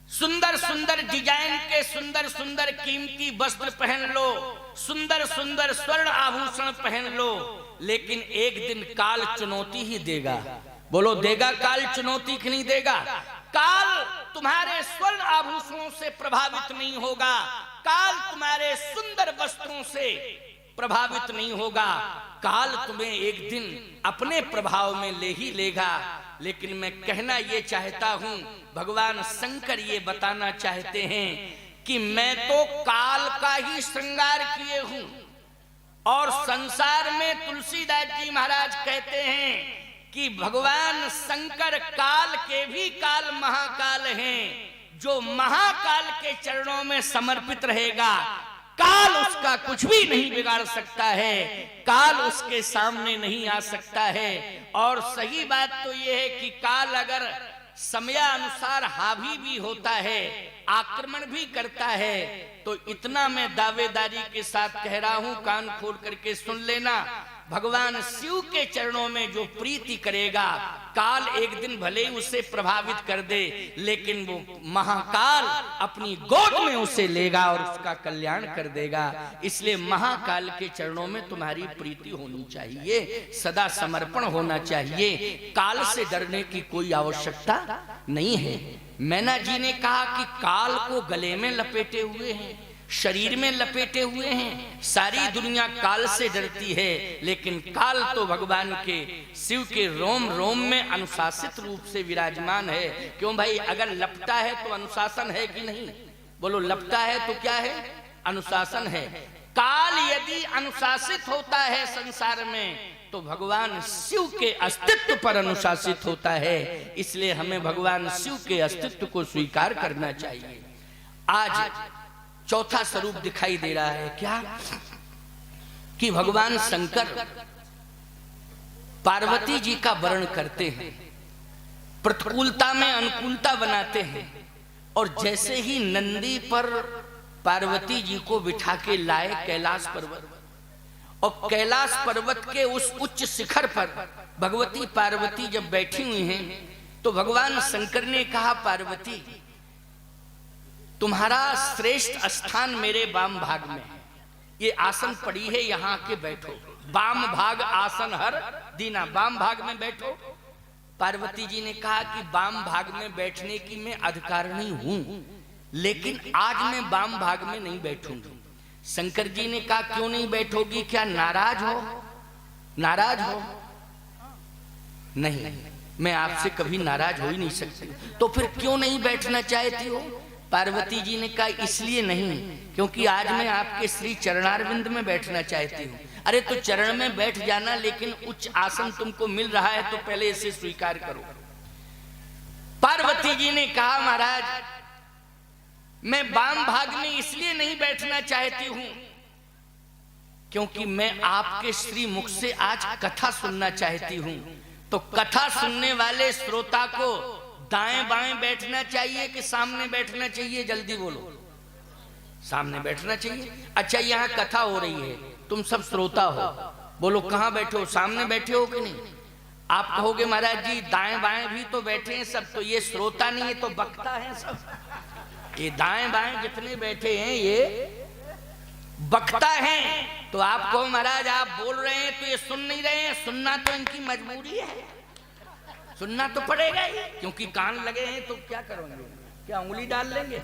सुंदर सुंदर डिजाइन के सुंदर सुंदर कीमती वस्त्र पहन लो, सुंदर सुंदर स्वर्ण आभूषण पहन लो, लेकिन एक दिन काल चुनौती ही देगा। बोलो देगा काल चुनौती कि नहीं देगा? काल तुम्हारे स्वर्ण आभूषणों से प्रभावित नहीं होगा, काल तुम्हारे सुंदर वस्त्रों से प्रभावित नहीं होगा, काल तुम्हें एक दिन अपने प्रभाव में ले ही लेगा। लेकिन मैं कहना ये चाहता हूं, भगवान शंकर ये बताना चाहते हैं कि मैं तो काल का ही श्रृंगार किए हूं। और संसार में तुलसीदास जी महाराज कहते हैं कि भगवान शंकर काल के भी काल महाकाल हैं। जो महाकाल के चरणों में समर्पित रहेगा, काल उसका कुछ भी नहीं बिगाड़ सकता है, काल उसके सामने नहीं आ सकता है। और सही बात तो यह है कि काल अगर समयानुसार हावी भी होता है, आक्रमण भी करता है, तो इतना मैं दावेदारी के साथ कह रहा हूं, कान खोल करके सुन लेना, भगवान शिव के चरणों में जो प्रीति करेगा, काल एक दिन भले ही उसे प्रभावित कर दे, लेकिन वो महाकाल अपनी गोद में उसे लेगा और उसका कल्याण कर देगा। इसलिए महाकाल के चरणों में तुम्हारी प्रीति होनी चाहिए, सदा समर्पण होना चाहिए, काल से डरने की कोई आवश्यकता नहीं है। मैना जी ने कहा कि काल को गले में लपेटे हुए हैं, शरीर में लपेटे हुए हैं, सारी दुनिया काल से डरती है, लेकिन काल तो भगवान के शिव के रोम रोम में अनुशासित रूप से विराजमान है। क्यों भाई? अगर लपटा है तो अनुशासन है कि नहीं? बोलो लपटा है तो क्या है? अनुशासन है। काल यदि अनुशासित होता है संसार में, तो भगवान शिव के अस्तित्व पर अनुशासित होता है। इसलिए हमें भगवान शिव के अस्तित्व को स्वीकार करना चाहिए। आज चौथा स्वरूप दिखाई दे रहा है, क्या? कि भगवान शंकर पार्वती जी का वर्ण करते हैं, प्रतिकूलता में अनुकूलता बनाते हैं, और जैसे ही नंदी पर पार्वती जी को बिठा के लाए कैलाश पर्वत, और कैलाश पर्वत के उस उच्च शिखर पर भगवती पार्वती जब बैठी हुई हैं तो भगवान शंकर ने कहा, पार्वती तुम्हारा श्रेष्ठ स्थान मेरे वाम भाग में है, ये आसन पड़ी है, यहां के बैठो। वाम भाग आसन हर दीना, वाम भाग में बैठो। पार्वती जी ने कहा कि वाम भाग में बैठने की मैं अधिकारिणी हूं, लेकिन आज मैं वाम भाग में नहीं बैठूंगी। शंकर जी ने कहा, क्यों नहीं बैठोगी, क्या नाराज हो? नाराज हो? नहीं, मैं आपसे कभी नाराज हो ही नहीं सकती। तो फिर क्यों नहीं बैठना चाहती हो? पार्वती जी ने कहा, इसलिए नहीं क्योंकि आज मैं आपके श्री चरणारविंद में बैठना चाहती हूँ। अरे तो चरण में बैठ जाना, लेकिन उच्च आसन तुमको मिल रहा है तो पहले इसे स्वीकार करो। पार्वती जी ने कहा, महाराज मैं वाम भाग में इसलिए नहीं बैठना चाहती हूं क्योंकि मैं आपके श्री मुख से आज कथा सुनना चाहती हूं। तो कथा सुनने वाले श्रोता को दाएं बाएं बैठना चाहिए कि सामने बैठना चाहिए? जल्दी बोलो। सामने बैठना चाहिए। अच्छा, यहाँ कथा हो रही है, तुम सब श्रोता हो, बोलो कहाँ बैठे हो? सामने बैठे हो कि नहीं? आप कहोगे महाराज जी दाएं बाएं भी तो बैठे हैं सब, तो ये श्रोता नहीं है तो वक्ता है सब। ये दाएं बाएं जितने बैठे हैं ये वक्ता हैं। तो आप कहो महाराज आप बोल रहे हैं तो ये सुन नहीं रहे हैं, सुनना तो इनकी मजबूरी है, सुनना तो पड़ेगा ही, क्योंकि कान लगे हैं तो क्या करोगे, क्या उंगली डाल लेंगे?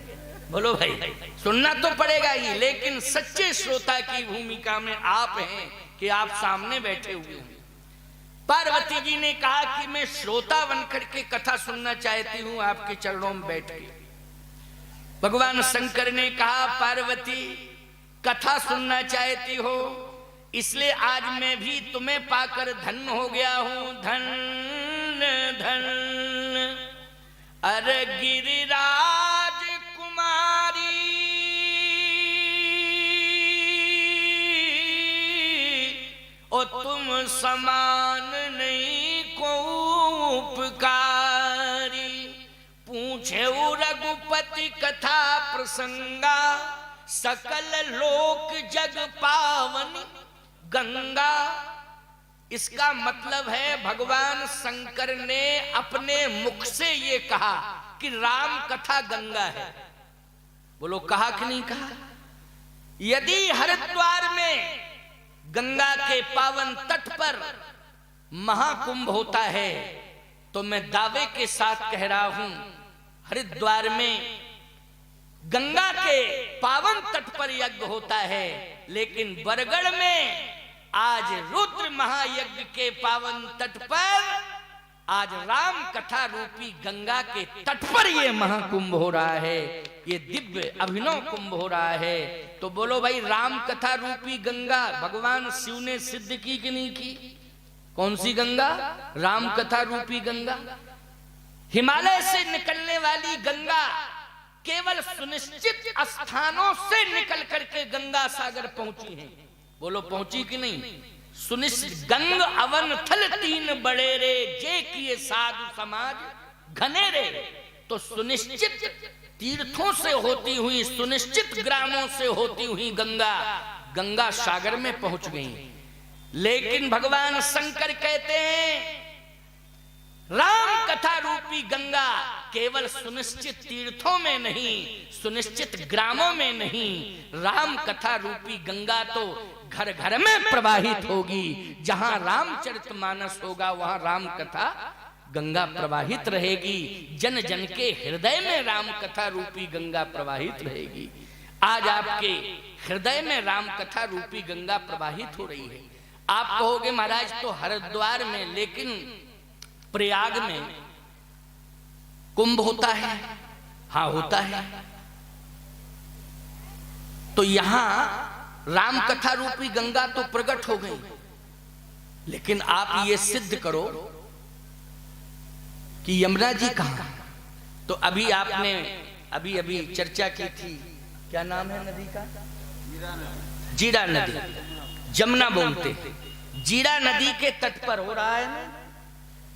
बोलो भाई, सुनना तो पड़ेगा ही। लेकिन सच्चे श्रोता की भूमिका में आप हैं कि आप सामने बैठे हुए हैं। पार्वती जी ने कहा कि मैं श्रोता बनकर के कथा सुनना चाहती हूं आपके चरणों में बैठ के। भगवान शंकर ने कहा, पार्वती कथा सुनना चाहती हो, इसलिए आज मैं भी तुम्हें पाकर धन्य हो गया हूं। धन्य धन्य अरे गिरिराज कुमारी, ओ तुम समान नहीं को उपकारी। पूछे रघुपति कथा प्रसंगा, सकल लोक जग पावनी गंगा। इसका मतलब है भगवान शंकर ने अपने मुख से ये कहा कि राम कथा गंगा है। बोलो कहा कि नहीं कहा? यदि हरिद्वार में गंगा के पावन तट पर महाकुंभ होता है तो मैं दावे के साथ कह रहा हूं, हरिद्वार में गंगा के पावन तट पर यज्ञ होता है, लेकिन बरगढ़ में आज रुद्र महायज्ञ के पावन तट पर आज राम कथा रूपी गंगा के तट पर ये महाकुंभ हो रहा है, ये दिव्य अभिनव कुंभ हो रहा है। तो बोलो भाई, राम कथा रूपी गंगा भगवान शिव ने सिद्ध की कि नहीं की? कौन सी गंगा? राम कथा रूपी गंगा। हिमालय से निकलने वाली गंगा केवल सुनिश्चित स्थानों से निकल करके गंगा सागर पहुंची है। बोलो पहुंची कि नहीं? सुनिश्चित गंग अवन थल तीन बड़े रे, जे किए साधु समाज घने रे। तो सुनिश्चित तीर्थों से होती हुई, सुनिश्चित ग्रामों से होती हुई गंगा गंगा सागर में पहुंच गई। लेकिन भगवान शंकर कहते हैं राम कथा रूपी गंगा केवल सुनिश्चित तीर्थों में नहीं, सुनिश्चित ग्रामों में नहीं, राम कथा रूपी गंगा तो घर घर में प्रवाहित होगी। जहां रामचरितमानस होगा वहां राम कथा गंगा प्रवाहित रहेगी। जन जन के हृदय में राम कथा रूपी गंगा प्रवाहित रहेगी। आज आपके हृदय में राम कथा रूपी गंगा प्रवाहित हो रही है। आप कहोगे महाराज तो हरिद्वार में, लेकिन प्रयाग में कुंभ होता है। हाँ होता है। तो यहां राम कथा रूपी गंगा तो प्रकट हो गई, लेकिन आप ये सिद्ध करो कि यमुना जी कहां? तो अभी आपने अभी चर्चा की थी, क्या नाम है नदी का? जीरा नदी, जमुना बोलते हैं। जीरा नदी के तट पर हो रहा है ना,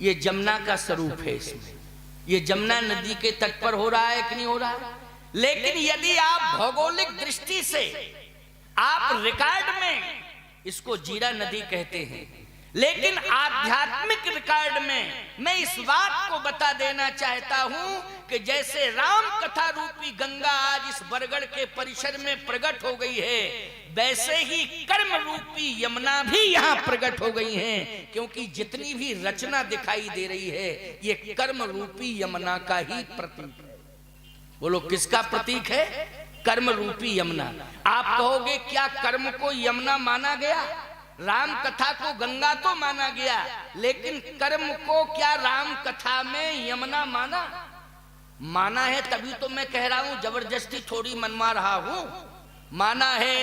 ये जमुना का स्वरूप है। इसमें ये जमुना नदी के तट पर हो रहा है कि नहीं हो रहा है? लेकिन यदि आप भौगोलिक दृष्टि से आप रिकॉर्ड में इसको जीरा नदी कहते हैं। लेकिन आध्यात्मिक रिकॉर्ड में मैं इस बात को बता देना चाहता हूं कि जैसे राम कथा रूपी गंगा आज इस बरगढ़ के परिसर में प्रकट हो गई है, वैसे ही कर्म रूपी यमुना भी यहाँ प्रकट हो गई हैं। क्योंकि जितनी भी रचना दिखाई दे रही है ये कर्म रूपी यमुना का ही प्रतीक है। बोलो किसका प्रतीक है? कर्म रूपी यमुना। आप कहोगे क्या कर्म को यमुना माना गया? राम कथा को गंगा तो माना गया, लेकिन कर्म को क्या राम कथा में यमुना माना है? तभी तो मैं कह रहा हूं, जबरदस्ती थोड़ी मनवा रहा हूं, माना है।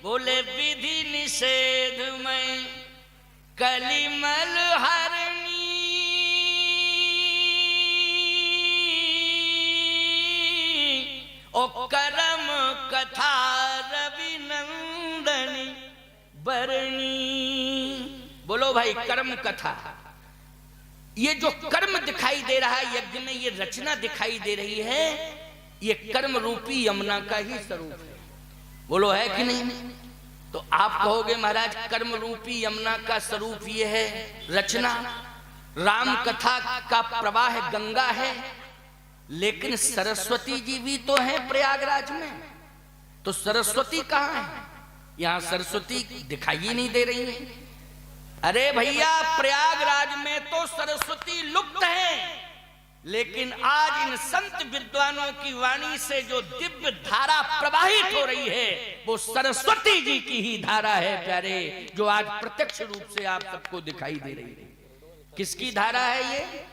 बोले विधि निषेध में कलिमल हरणी, ओ कर्म कथा रविनंदनी बरणी। बोलो भाई कर्म कथा, ये जो कर्म दिखाई दे रहा है यज्ञ में, ये रचना दिखाई दे रही है, ये कर्म रूपी यमुना का ही स्वरूप है। बोलो है कि नहीं? तो आप कहोगे महाराज कर्म रूपी यमुना का स्वरूप ये है रचना, राम कथा का प्रवाह गंगा है, लेकिन सरस्वती जी भी तो है प्रयागराज में। तो सरस्वती कहाँ है? यहां सरस्वती दिखाई ही नहीं दे रही है। अरे भैया प्रयागराज में तो सरस्वती लुप्त है, लेकिन आज इन संत विद्वानों की वाणी से जो दिव्य धारा प्रवाहित हो रही है वो सरस्वती जी की ही धारा है प्यारे, जो आज प्रत्यक्ष रूप से आप सबको दिखाई दे रही है। किसकी धारा है ये?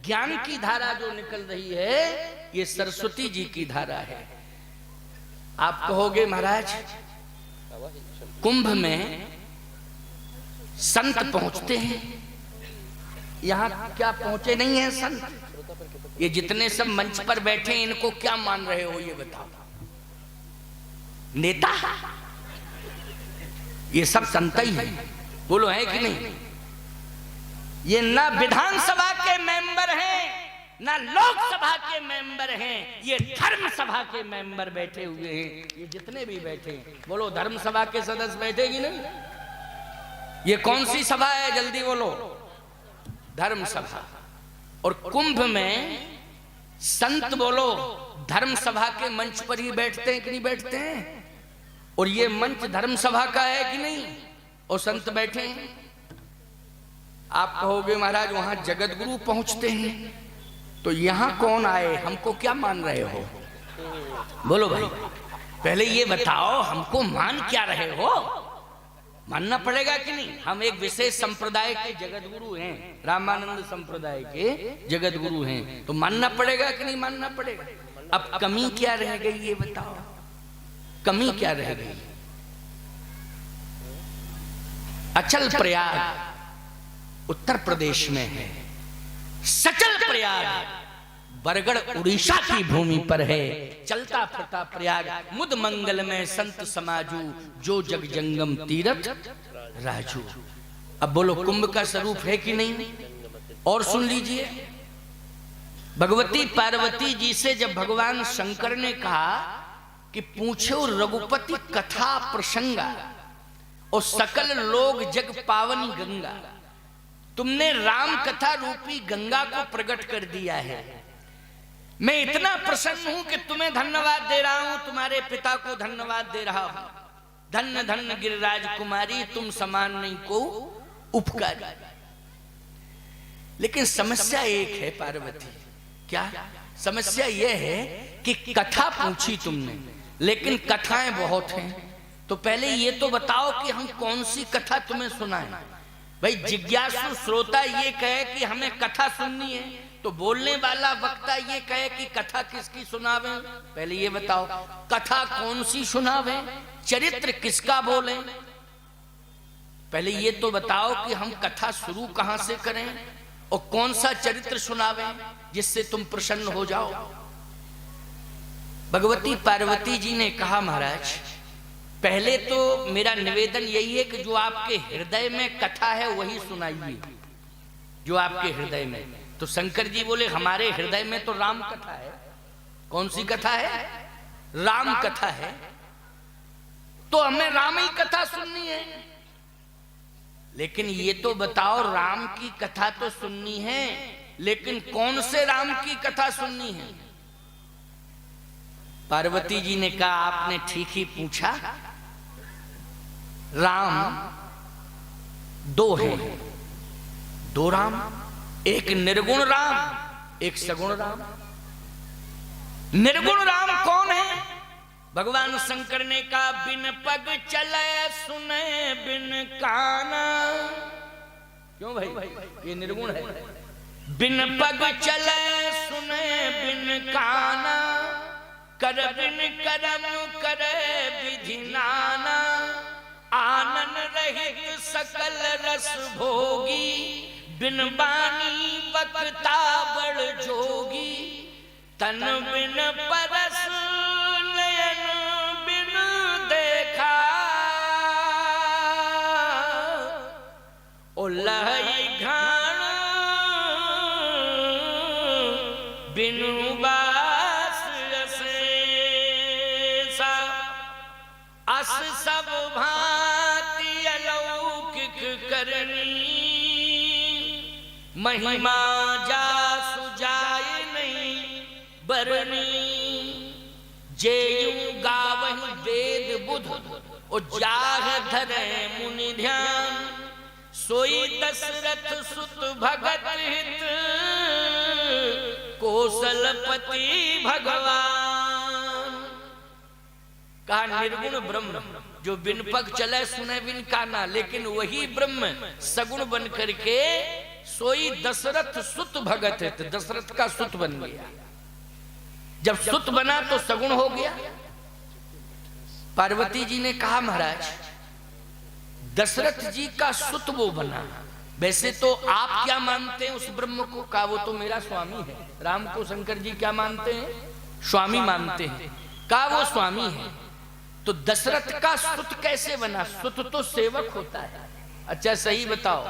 ज्ञान की धारा जो निकल रही है, ये सरस्वती जी की धारा है। आप कहोगे महाराज कुंभ में संत पहुंचते हैं, यहां क्या पहुंचे नहीं है संत? ये जितने सब मंच पर बैठे इनको क्या मान रहे हो ये बताओ? नेता? ये सब संत ही है। बोलो है कि नहीं? ये ना विधानसभा के मेंबर हैं ना लोकसभा के मेंबर हैं, ये धर्म सभा के मेंबर बैठे हुए हैं। ये जितने भी बैठे हैं, बोलो धर्म सभा के सदस्य बैठेगी नहीं? ये कौन सी सभा है जल्दी बोलो? धर्म सभा। और कुंभ में संत बोलो धर्म सभा के मंच पर ही बैठते हैं कि नहीं बैठते हैं? और ये मंच धर्म सभा का है कि नहीं? और संत बैठे हैं। आप कहोगे महाराज वहां जगत गुरु पहुंचते हैं, तो यहां कौन आए? हमको क्या मान रहे हो? बोलो भाई पहले ये बताओ, हमको मान क्या रहे हो? मानना पड़ेगा कि नहीं? हम एक विशेष संप्रदाय के जगत गुरु हैं, रामानंद संप्रदाय के जगत गुरु हैं, तो मानना पड़ेगा कि नहीं मानना पड़ेगा? अब कमी क्या रह गई ये बताओ, कमी क्या रह गई? अचल प्रयाग उत्तर प्रदेश में है, सचल प्रयाग बरगढ़ उड़ीसा की भूमि पर है। चलता फिरता प्रयाग मुद मंगल में संत समाजू, जो जग जंगम तीरथ राजू। अब बोलो कुंभ का स्वरूप है कि नहीं? और सुन लीजिए, भगवती पार्वती जी से जब भगवान शंकर ने कहा कि पूछो रघुपति कथा प्रसंगा और सकल लोग जग पावनी गंगा, तुमने राम कथा रूपी गंगा को प्रकट कर दिया है। मैं इतना प्रसन्न हूं कि तुम्हें धन्यवाद दे रहा हूं, तुम्हारे पिता को धन्यवाद दे रहा हूं। धन्य धन्य गिरिराज कुमारी, तुम समान नहीं को उपकारी। लेकिन समस्या एक है पार्वती, क्या समस्या यह है कि कथा पूछी तुमने, लेकिन कथाएं बहुत हैं। तो पहले ये तो बताओ कि हम कौन सी कथा तुम्हें सुनाएं। भाई जिज्ञासु श्रोता ये कहे कि हमें कथा सुननी है, तो बोलने वाला वक्ता ये कहे कि कथा किसकी सुनावे। पहले ये बताओ कथा कौन सी सुनावे, चरित्र किसका बोले। पहले ये तो बताओ कि हम कथा शुरू कहां से करें और कौन सा चरित्र सुनावे जिससे तुम प्रसन्न हो जाओ। भगवती पार्वती जी ने कहा महाराज पहले तो मेरा निवेदन यही है कि जो आपके हृदय में कथा है वही सुनाइए, जो आपके हृदय में। तो शंकर जी बोले हमारे हृदय में तो राम कथा है। कौन सी कथा है? राम कथा है, तो हमें राम ही कथा सुननी है। लेकिन ये तो बताओ, राम की कथा तो सुननी है, लेकिन कौन से राम की कथा सुननी है? पार्वती जी ने कहा, आपने ठीक ही पूछा। राम दो हैं, दो राम, एक निर्गुण राम, एक सगुण राम। निर्गुण राम कौन है? भगवान शंकर ने कहा, बिन पग चले सुने बिन काना। क्यों भाई? ये निर्गुण है। बिन पग चले सुने बिन काना, कर बिन करम करे विधि नाना। आनन रहित सकल रस भोगी, बिन बानी बकता बड़ जोगी। तन बिन परस नयन बिन देखा, ओ लहई घाण बिनु बास असेसा। अस सब भांति अलौकिक करनी, महिमा जासु जाय नहीं बरनी। जेयू गावहि वेद बुध, ओ जाह धरे मुनि ध्यान। सोई दशरथ सुत भगत हित, कौशलपति भगवान। कहा निर्गुण ब्रह्म जो बिन पग चले सुने बिन काना, लेकिन वही ब्रह्म सगुण बन करके सोई दशरथ सुत भगत हित, दशरथ का सुत बन गया। जब सुत बना तो सगुण हो गया। पार्वती जी ने कहा, महाराज दशरथ जी का सुत वो बना, वैसे तो आप क्या मानते हैं उस ब्रह्म को? कहा, वो तो मेरा स्वामी है। राम को शंकर जी क्या मानते हैं? स्वामी मानते हैं। कहा, वो स्वामी है। तो दशरथ का सुत कैसे बना? सुत तो सेवक होता है। अच्छा सही बताओ,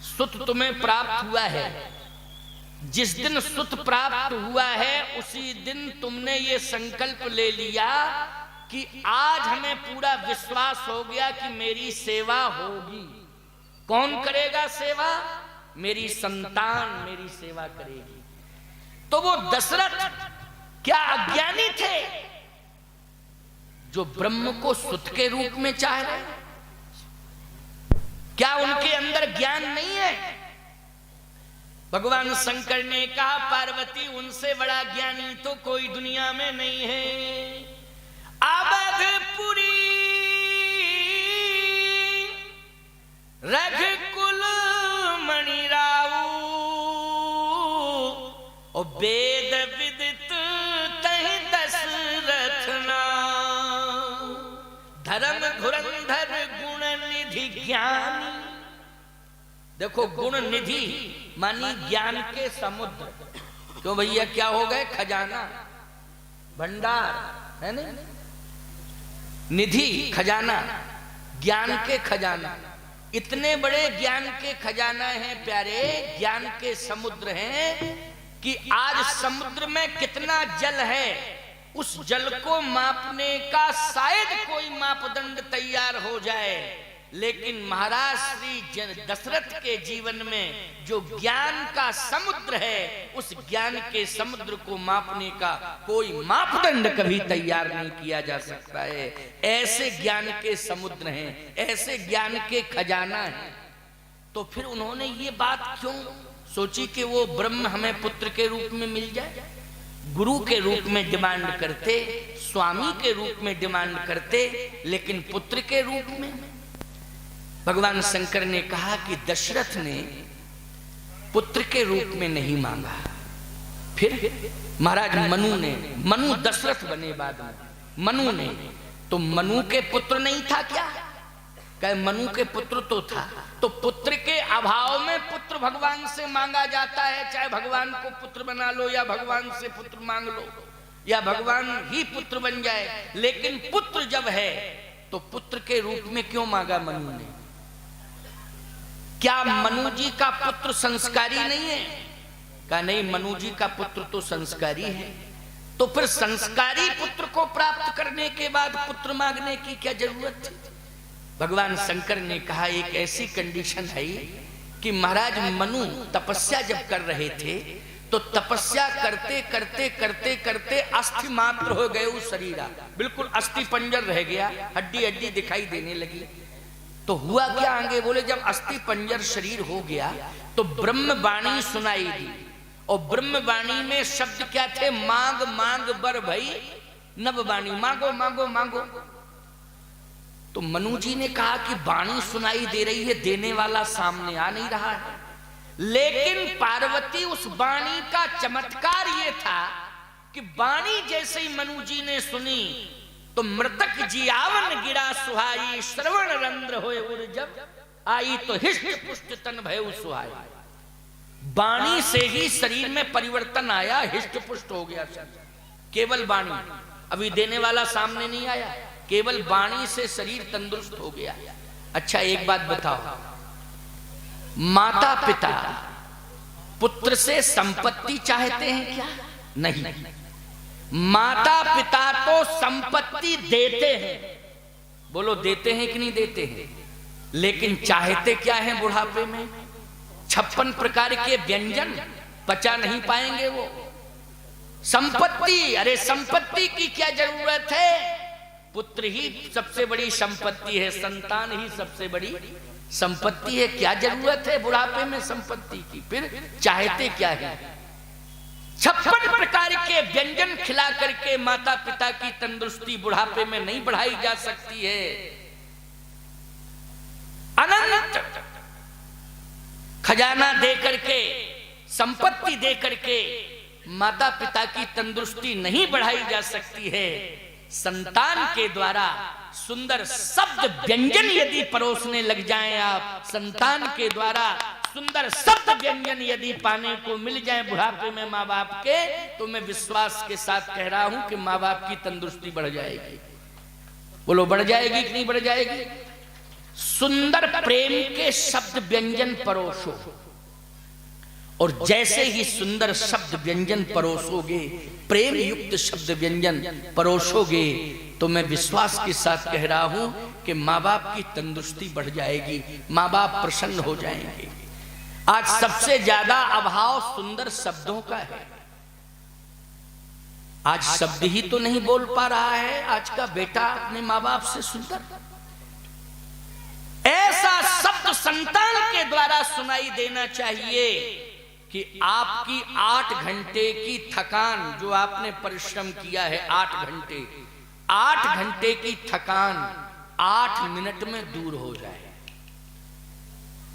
सुत तुम्हें प्राप्त हुआ है, जिस दिन सुत प्राप्त हुआ है उसी दिन तुमने ये संकल्प ले लिया कि आज हमें पूरा विश्वास हो गया कि मेरी सेवा होगी। कौन करेगा सेवा? मेरी संतान मेरी सेवा करेगी। तो वो दशरथ क्या अज्ञानी थे जो ब्रह्म को सुत के रूप में चाह रहे? क्या उनके अंदर ज्ञान नहीं है? भगवान शंकर ने कहा, पार्वती उनसे बड़ा ज्ञानी तो कोई दुनिया में नहीं है। अवधपुरी रघुकुल मणि राऊ, और वेद विदित तहि दशरथ नाम। धर्म धुरंधर गुण निधि ज्ञानी। देखो, गुण निधि मानी ज्ञान के समुद्र। क्यों भैया, क्या हो गए? खजाना, भंडार है नहीं? निधि खजाना, ज्ञान के खजाना। इतने बड़े ज्ञान के खजाना हैं प्यारे, ज्ञान के समुद्र हैं कि आज समुद्र में कितना जल है, उस जल को मापने का शायद कोई मापदंड तैयार हो जाए, लेकिन महाराज श्री दशरथ के जीवन में जो ज्ञान का समुद्र है, उस ज्ञान के समुद्र को मापने का कोई मापदंड कभी तैयार नहीं किया जा सकता है। ऐसे ज्ञान के समुद्र हैं, ऐसे ज्ञान के खजाना हैं। तो फिर उन्होंने ये बात क्यों सोची कि वो ब्रह्म हमें पुत्र के रूप में मिल जाए? गुरु के रूप में डिमांड करते, स्वामी के रूप में डिमांड करते, लेकिन पुत्र के रूप में। भगवान शंकर ने कहा कि दशरथ ने पुत्र के रूप में नहीं मांगा। फिर महाराज मनु दशरथ बने बाद में। मनु ने तो मनु के पुत्र नहीं था क्या? कहे मनु के पुत्र तो था। तो पुत्र के अभाव में पुत्र भगवान से मांगा जाता है, चाहे भगवान को पुत्र बना लो या भगवान से पुत्र मांग लो या भगवान ही पुत्र बन जाए, लेकिन पुत्र जब है तो पुत्र के रूप में क्यों मांगा मनु ने? क्या मनु जी का पुत्र संस्कारी नहीं है? कहा नहीं, मनु जी का पुत्र तो संस्कारी है। तो फिर संस्कारी पुत्र को प्राप्त करने के बाद पुत्र मांगने की क्या जरूरत थी? भगवान शंकर ने कहा एक ऐसी कंडीशन है कि महाराज मनु तपस्या जब कर रहे थे तो तपस्या करते करते करते करते अस्थि मात्र हो गए उस शरीर, बिल्कुल अस्थि पंजर रह गया, हड्डी हड्डी दिखाई देने लगी। तो हुआ क्या आगे बोले, जब अस्थि पंजर शरीर हो गया तो ब्रह्मवाणी सुनाई दी, और ब्रह्मवाणी में शब्द क्या थे, मांग मांग बर भई नववाणी, मांगो मांगो मांगो। तो मनु जी ने कहा कि वाणी सुनाई दे रही है, देने वाला सामने आ नहीं रहा है। लेकिन पार्वती उस वाणी का चमत्कार ये था कि वाणी जैसे ही मनु जी ने सुनी तो मृतक जियावन गिरा सुहाई, श्रवण रंध्र होए उर जब आई, तो हिष्ट पुष्ट तन भय सुहाई। वाणी से ही शरीर में परिवर्तन आया, हिष्ट पुष्ट हो गया केवल वाणी, अभी देने वाला सामने नहीं आया, केवल वाणी से शरीर तंदुरुस्त हो गया। अच्छा एक बात बताओ, माता पिता पुत्र से संपत्ति चाहते हैं क्या? नहीं, माता पिता तो संपत्ति देते हैं, बोलो देते हैं कि नहीं देते हैं, लेकिन चाहते क्या है बुढ़ापे में? 56 प्रकार के व्यंजन पचा नहीं पाएंगे वो। संपत्ति, अरे संपत्ति की क्या जरूरत है? पुत्र ही सबसे बड़ी संपत्ति है, संतान ही सबसे बड़ी संपत्ति है। क्या जरूरत है बुढ़ापे में संपत्ति की? फिर चाहते क्या है? 56 प्रकार के व्यंजन खिला करके माता पिता की तंदुरुस्ती बुढ़ापे में नहीं बढ़ाई जा सकती है। अनंत खजाना दे करके, संपत्ति दे करके माता पिता की तंदुरुस्ती नहीं बढ़ाई जा सकती है। संतान के द्वारा सुंदर शब्द व्यंजन यदि परोसने लग जाएं आप, संतान के द्वारा सुंदर शब्द व्यंजन यदि पाने को मिल जाए बुढ़ापे में माँ बाप के, तो मैं विश्वास के साथ कह रहा हूं कि माँ बाप की तंदुरुस्ती बढ़ जाएगी। बोलो बढ़ जाएगी कि नहीं बढ़ जाएगी? सुंदर प्रेम के शब्द व्यंजन परोसो, और जैसे ही सुंदर शब्द व्यंजन परोसोगे, प्रेम युक्त शब्द व्यंजन परोसोगे, तो मैं विश्वास के साथ कह रहा हूं कि माँ बाप की तंदुरुस्ती बढ़ जाएगी, माँ बाप प्रसन्न हो जाएंगे। आज सबसे ज्यादा अभाव सुंदर शब्दों का है। आज शब्द ही तो नहीं बोल पा रहा है आज का बेटा अपने माँ बाप से सुंदर। ऐसा शब्द संतान के द्वारा सुनाई देना चाहिए कि आपकी 8 घंटे की थकान, जो आपने परिश्रम किया है 8 घंटे की थकान 8 मिनट में दूर हो जाए।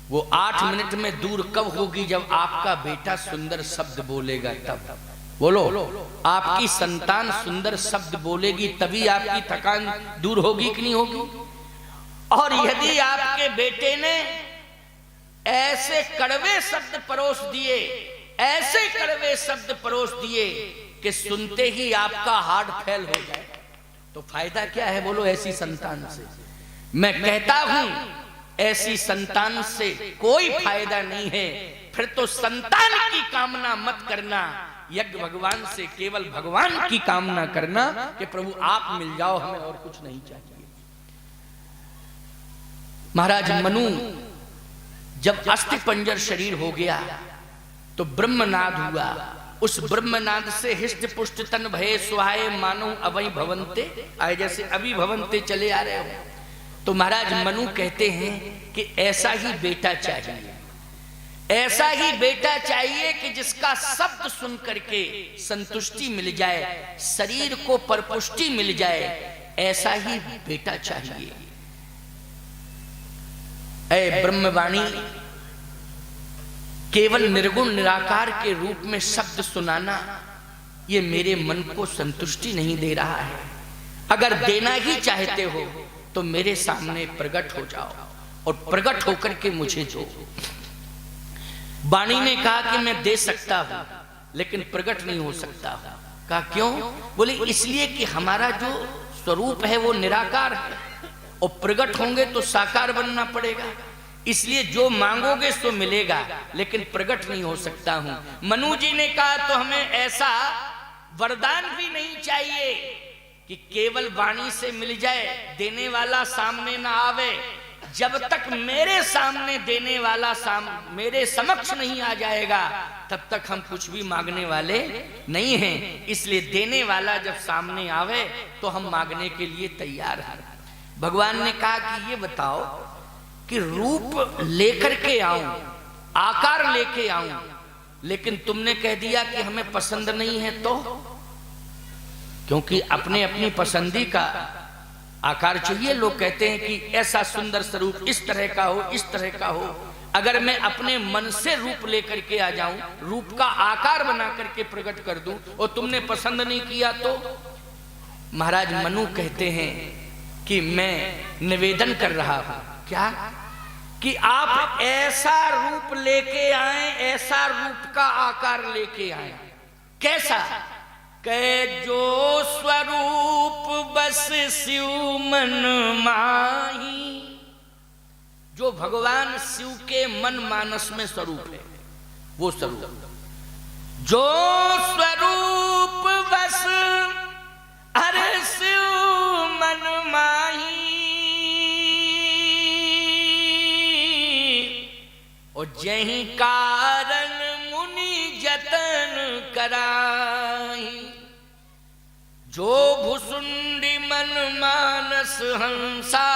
वो 8 मिनट में दूर कब होगी? जब आपका बेटा सुंदर शब्द बोलेगा तब। बोलो, आपकी संतान सुंदर शब्द बोलेगी तभी आपकी थकान दूर होगी कि नहीं होगी? और यदि आपके बेटे ने ऐसे कड़वे शब्द परोस दिए, ऐसे कड़वे शब्द परोस दिए कि सुनते ही आपका हार्ट फेल हो जाए, तो फायदा क्या है? बोलो ऐसी संतान से। मैं कहता हूं ऐसी संतान से कोई फायदा नहीं है। फिर तो संतान की कामना मत करना, यज्ञ भगवान से केवल भगवान की कामना करना कि प्रभु आप मिल जाओ, हमें और कुछ नहीं चाहिए। महाराज मनु जब अस्थि पंजर शरीर हो गया तो ब्रह्मनाद हुआ। उस ब्रह्मनाद से हिष्ट पुष्ट तन भये सुहाए, मानो अवै भवन्ते, आए जैसे अभी भवन्ते चले आ रहे हो। तो महाराज मनु कहते हैं कि ऐसा ही बेटा चाहिए, ऐसा ही बेटा चाहिए कि जिसका शब्द सुन करके संतुष्टि मिल जाए, शरीर को परपुष्टि मिल जाए, ऐसा ही बेटा चाहिए। ऐ ब्रह्मवाणी, केवल निर्गुण निराकार के रूप में शब्द सुनाना ये मेरे मन को संतुष्टि नहीं दे रहा है। अगर देना ही चाहते हो तो मेरे सामने प्रकट हो जाओ और प्रकट होकर के मुझे दो। वाणी ने कहा कि मैं दे सकता हूं लेकिन प्रकट नहीं हो सकता हूं। कहा क्यों? बोले इसलिए कि हमारा जो स्वरूप है वो निराकार है और प्रकट होंगे तो साकार बनना पड़ेगा, इसलिए जो मांगोगे सो मिलेगा, लेकिन प्रकट नहीं हो सकता हूं। मनु जी ने कहा तो हमें ऐसा वरदान भी नहीं चाहिए कि केवल वाणी से मिल जाए, देने वाला सामने ना आवे, जब तक मेरे सामने देने वाला मेरे समक्ष नहीं आ जाएगा तब तक हम कुछ भी मांगने वाले नहीं हैं। इसलिए देने वाला जब सामने आवे तो हम मांगने के लिए तैयार हैं। भगवान ने कहा कि ये बताओ कि रूप लेकर के आऊं, आकार लेके आऊं, लेकिन तुमने कह दिया कि हमें पसंद नहीं है, तो क्योंकि अपने अपनी पसंदी का आकार चाहिए। लोग कहते हैं कि ऐसा सुंदर स्वरूप इस तरह का हो, इस तरह का हो। अगर मैं अपने मन से रूप लेकर के आ जाऊं, रूप का आकार बना करके प्रकट कर दूं और तुमने पसंद नहीं किया तो? महाराज मनु कहते हैं कि मैं निवेदन कर रहा हूं, क्या कि आप ऐसा रूप लेके आए, ऐसा रूप का आकार लेके आए। कैसा? कै जो स्वरूप बस शिव मन माही, जो भगवान शिव के मन मानस में स्वरूप है, वो स्वरूप। जो स्वरूप बस अरे शिव मन माही, और जहीं कारण मुनि जतन कराही। जो भुसुंडी मन मानस हंसा,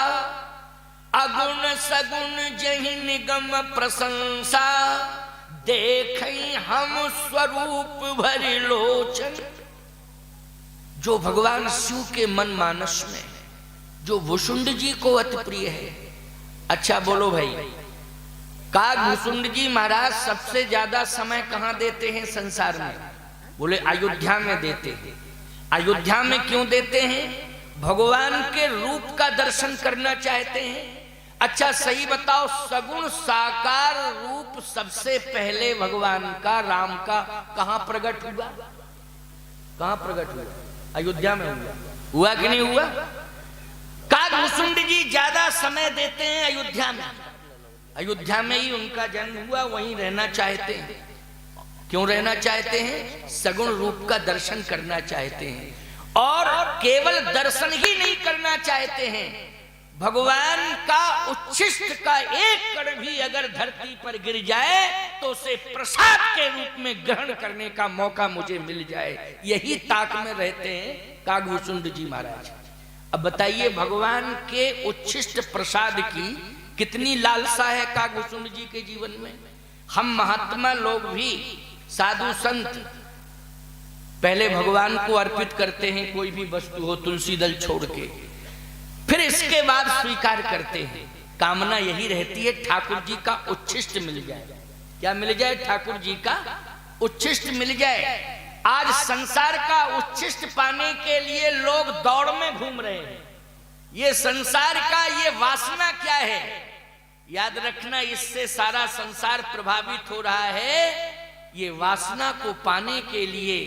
अगुण सगुण जहि निगम प्रशंसा, देखई हम स्वरूप भरि लोचन। जो भगवान शिव के मन मानस में, जो भुसुंड जी को अति प्रिय है। अच्छा बोलो भाई, काग भुसुंड जी महाराज सबसे ज्यादा समय कहां देते हैं संसार में? बोले अयोध्या में देते हैं। अयोध्या में क्यों देते हैं? भगवान के रूप का दर्शन करना चाहते हैं। अच्छा सही बताओ, सगुण साकार रूप सबसे पहले भगवान का, राम का कहां प्रकट हुआ? कहां प्रकट हुआ? अयोध्या में हुआ। हुआ कि नहीं हुआ? काग भुसुंड जी ज्यादा समय देते हैं अयोध्या में। अयोध्या में ही उनका जन्म हुआ, वहीं रहना चाहते हैं। क्यों रहना चाहते हैं? सगुण रूप का दर्शन करना चाहते हैं। और केवल दर्शन ही नहीं करना चाहते हैं, भगवान का उच्छिष्ट का एक कण भी अगर धरती पर गिर जाए तो उसे प्रसाद के रूप में ग्रहण करने का मौका मुझे मिल जाए, यही ताक में रहते हैं काग भुसुंड जी महाराज। अब बताइए, भगवान के उच्छिष्ट प्रसाद की कितनी लालसा है काग भुसुंड जी के जीवन में। हम महात्मा लोग भी, साधु संत पहले भगवान को अर्पित करते हैं कोई भी वस्तु हो, तुलसी दल छोड़ के, फिर इसके बाद स्वीकार करते हैं। कामना यही रहती है ठाकुर जी का उच्छिष्ट मिल जाए। क्या मिल जाए? ठाकुर जी का उच्छिष्ट मिल जाए। आज संसार का उच्छिष्ट पाने के लिए लोग दौड़ में घूम रहे हैं। ये संसार का ये वासना क्या है? याद रखना, इससे सारा संसार प्रभावित हो रहा है। ये वासना को पाने के लिए,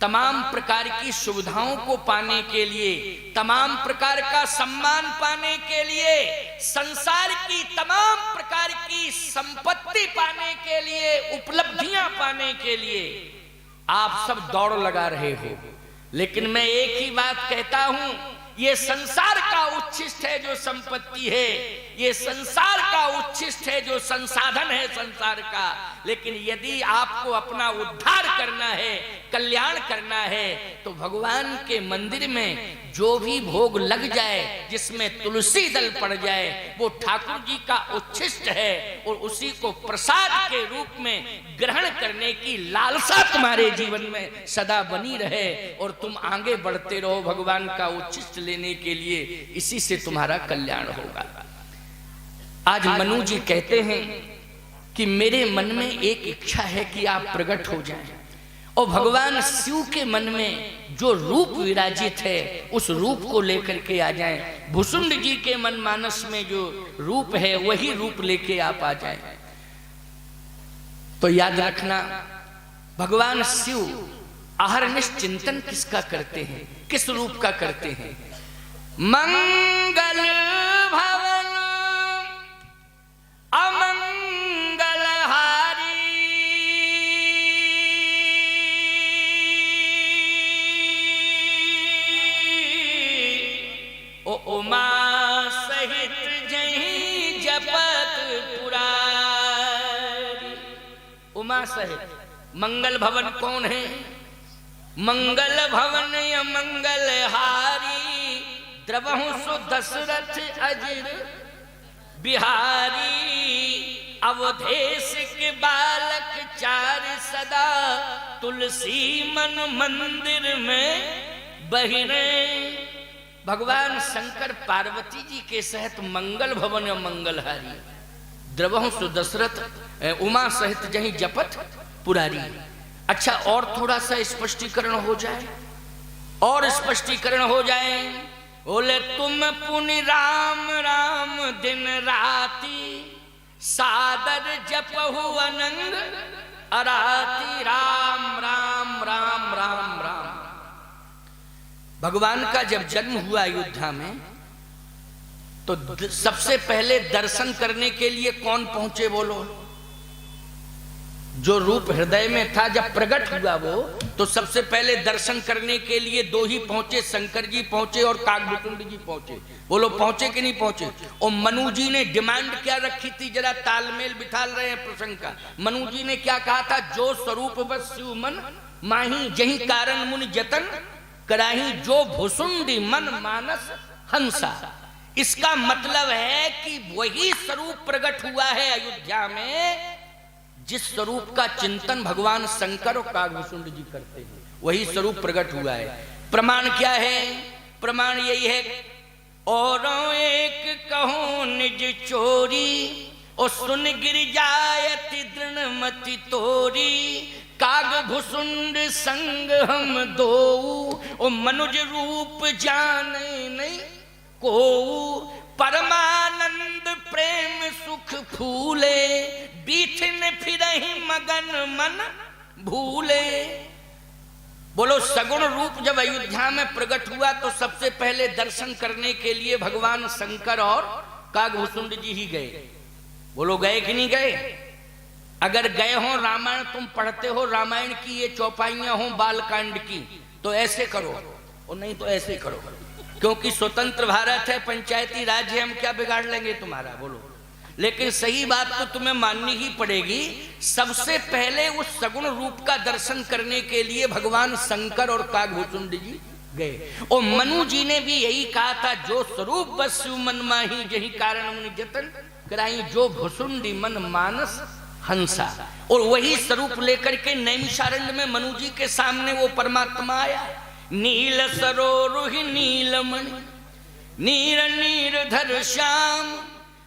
तमाम प्रकार की सुविधाओं को पाने के लिए, तमाम प्रकार का सम्मान पाने के लिए, संसार की तमाम प्रकार की संपत्ति पाने के लिए, उपलब्धियां पाने के लिए आप सब दौड़ लगा रहे हो। लेकिन मैं एक ही बात कहता हूं, ये संसार का उच्छिष्ट है जो संपत्ति है, ये संसार का उच्छिष्ट है जो संसाधन है संसार का। लेकिन यदि आपको अपना उद्धार करना है, कल्याण करना है, तो भगवान के मंदिर में जो भी भोग लग जाए, जिसमें तुलसी दल पड़ जाए, वो ठाकुर जी का उच्छिष्ट है और उसी को प्रसाद के रूप में ग्रहण करने की लालसा तुम्हारे जीवन में सदा बनी रहे और तुम आगे बढ़ते रहो भगवान का उच्छिष्ट लेने के लिए। इसी से तुम्हारा कल्याण होगा। आज मनु जी कहते हैं कि मेरे मन में एक इच्छा है कि आप प्रकट हो जाएं और भगवान शिव के मन में जो रूप विराजित है उस रूप को लेकर के आ जाएं। भुसुंड जी के मन मानस में जो रूप है वही रूप लेके आप आ जाएं। तो याद रखना, भगवान शिव अहरनिश चिंतन किसका करते हैं? किस रूप का करते हैं? मंगल भवन अमंगल हारी, ओ उमा सहित जहीं उमा सहित। मंगल भवन कौन है? मंगल भवन मंगल हारी, द्रवहु सु दशरथ अजिर बिहारी। अवधेश के बालक चार सदा, तुलसी मन मंदिर में बहिरे। भगवान शंकर पार्वती जी के सहित मंगल भवन मंगलहारी, द्रवहु सु दशरथ उमा सहित जहीं जपत पुरारी। अच्छा, और थोड़ा सा स्पष्टीकरण हो जाए, और स्पष्टीकरण हो जाए। बोले तुम पुनि राम राम दिन राती, सादर जपहु अनंग अराती। राम राम राम राम राम। भगवान का जब जन्म हुआ अयोध्या में, तो सबसे पहले दर्शन करने के लिए कौन पहुंचे? बोलो। जो रूप हृदय में था जब प्रकट हुआ वो, तो सबसे पहले दर्शन करने के लिए दो ही पहुंचे, शंकर जी पहुंचे और काकभुचुंड जी पहुंचे। बोलो पहुंचे कि नहीं पहुंचे? और मनु जी ने डिमांड क्या रखी थी? जरा तालमेल बिठाल रहे हैं प्रसंग का। मनु जी ने क्या कहा था? जो स्वरूप बस शिव मन माही, जही कारण मुनि जतन कराही, जो भुसुंडी मन मानस हंसा। इसका मतलब है कि वही स्वरूप प्रकट हुआ है अयोध्या में, जिस स्वरूप का चिंतन भगवान शंकर और काकभुचुंड जी करते हैं, वही स्वरूप प्रकट हुआ है। प्रमाण क्या है? प्रमाण यही है, और एक कहो निज चोरी, और सुन गिर जायति दृढ़मति तोरी। काकभुचुंड संग हम दो, ओ मनुज रूप जाने नहीं को। परमानंद प्रेम सुख फूले, बीठन फिरहि मगन मन भूले। बोलो, सगुण रूप जब अयोध्या में प्रकट हुआ तो सबसे पहले दर्शन करने के लिए भगवान शंकर और काकभुचुंड जी ही गए। बोलो गए कि नहीं गए? अगर गए हो, रामायण तुम पढ़ते हो, रामायण की ये चौपाइयां हो बालकांड की, तो ऐसे करो, और नहीं तो ऐसे करो, क्योंकि स्वतंत्र भारत है, पंचायती राज है, हम क्या बिगाड़ लेंगे तुम्हारा? बोलो। लेकिन सही बात तो तुम्हें माननी ही पड़ेगी। सबसे पहले उस सगुण रूप का दर्शन करने के लिए भगवान शंकर और काकभुचुंड जी गए। और मनु जी ने भी यही कहा था, जो स्वरूप बस शिव मन माही, जही कारण मुनि जतन कराई, जो भुसुंडी मन मानस हंसा। और वही स्वरूप लेकर के नैमिषारण्य में मनु जी के सामने वो परमात्मा आया। नील सरोरुहि नीलमणि, नीर नीरधर श्याम,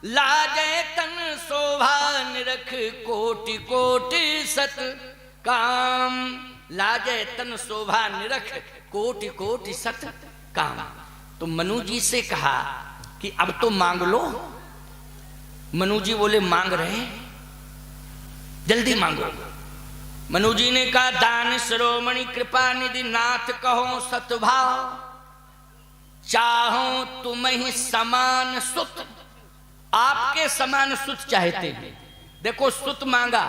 लाजय तन शोभा निरख, कोटि कोटि सत काम। लाजय तन शोभा निरख, कोटि कोटि सत काम। तो मनु जी से कहा कि अब तो मांग लो। मनु जी बोले मांग रहे, जल्दी मांगो। मनु जी ने कहा, दान शिरोमणि कृपा निधि नाथ कहो सतभाव, चाहो तुम ही समान सुत। आपके समान सुत चाहते हैं। देखो सुत मांगा।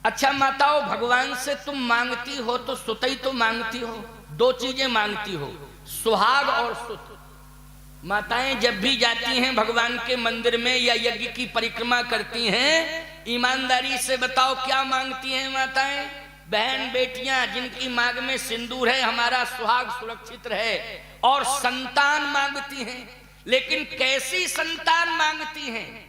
अच्छा माताओं, भगवान से तुम मांगती हो तो सुत ही तो मांगती हो, दो चीजें मांगती हो, सुहाग और सुत। माताएं जब भी जाती हैं भगवान के मंदिर में या यज्ञ की परिक्रमा करती हैं, ईमानदारी से बताओ क्या मांगती हैं माताएं? बहन बेटियां जिनकी मांग में सिंदूर है, हमारा सुहाग सुरक्षित रहे, और संतान मांगती हैं। लेकिन कैसी संतान मांगती हैं?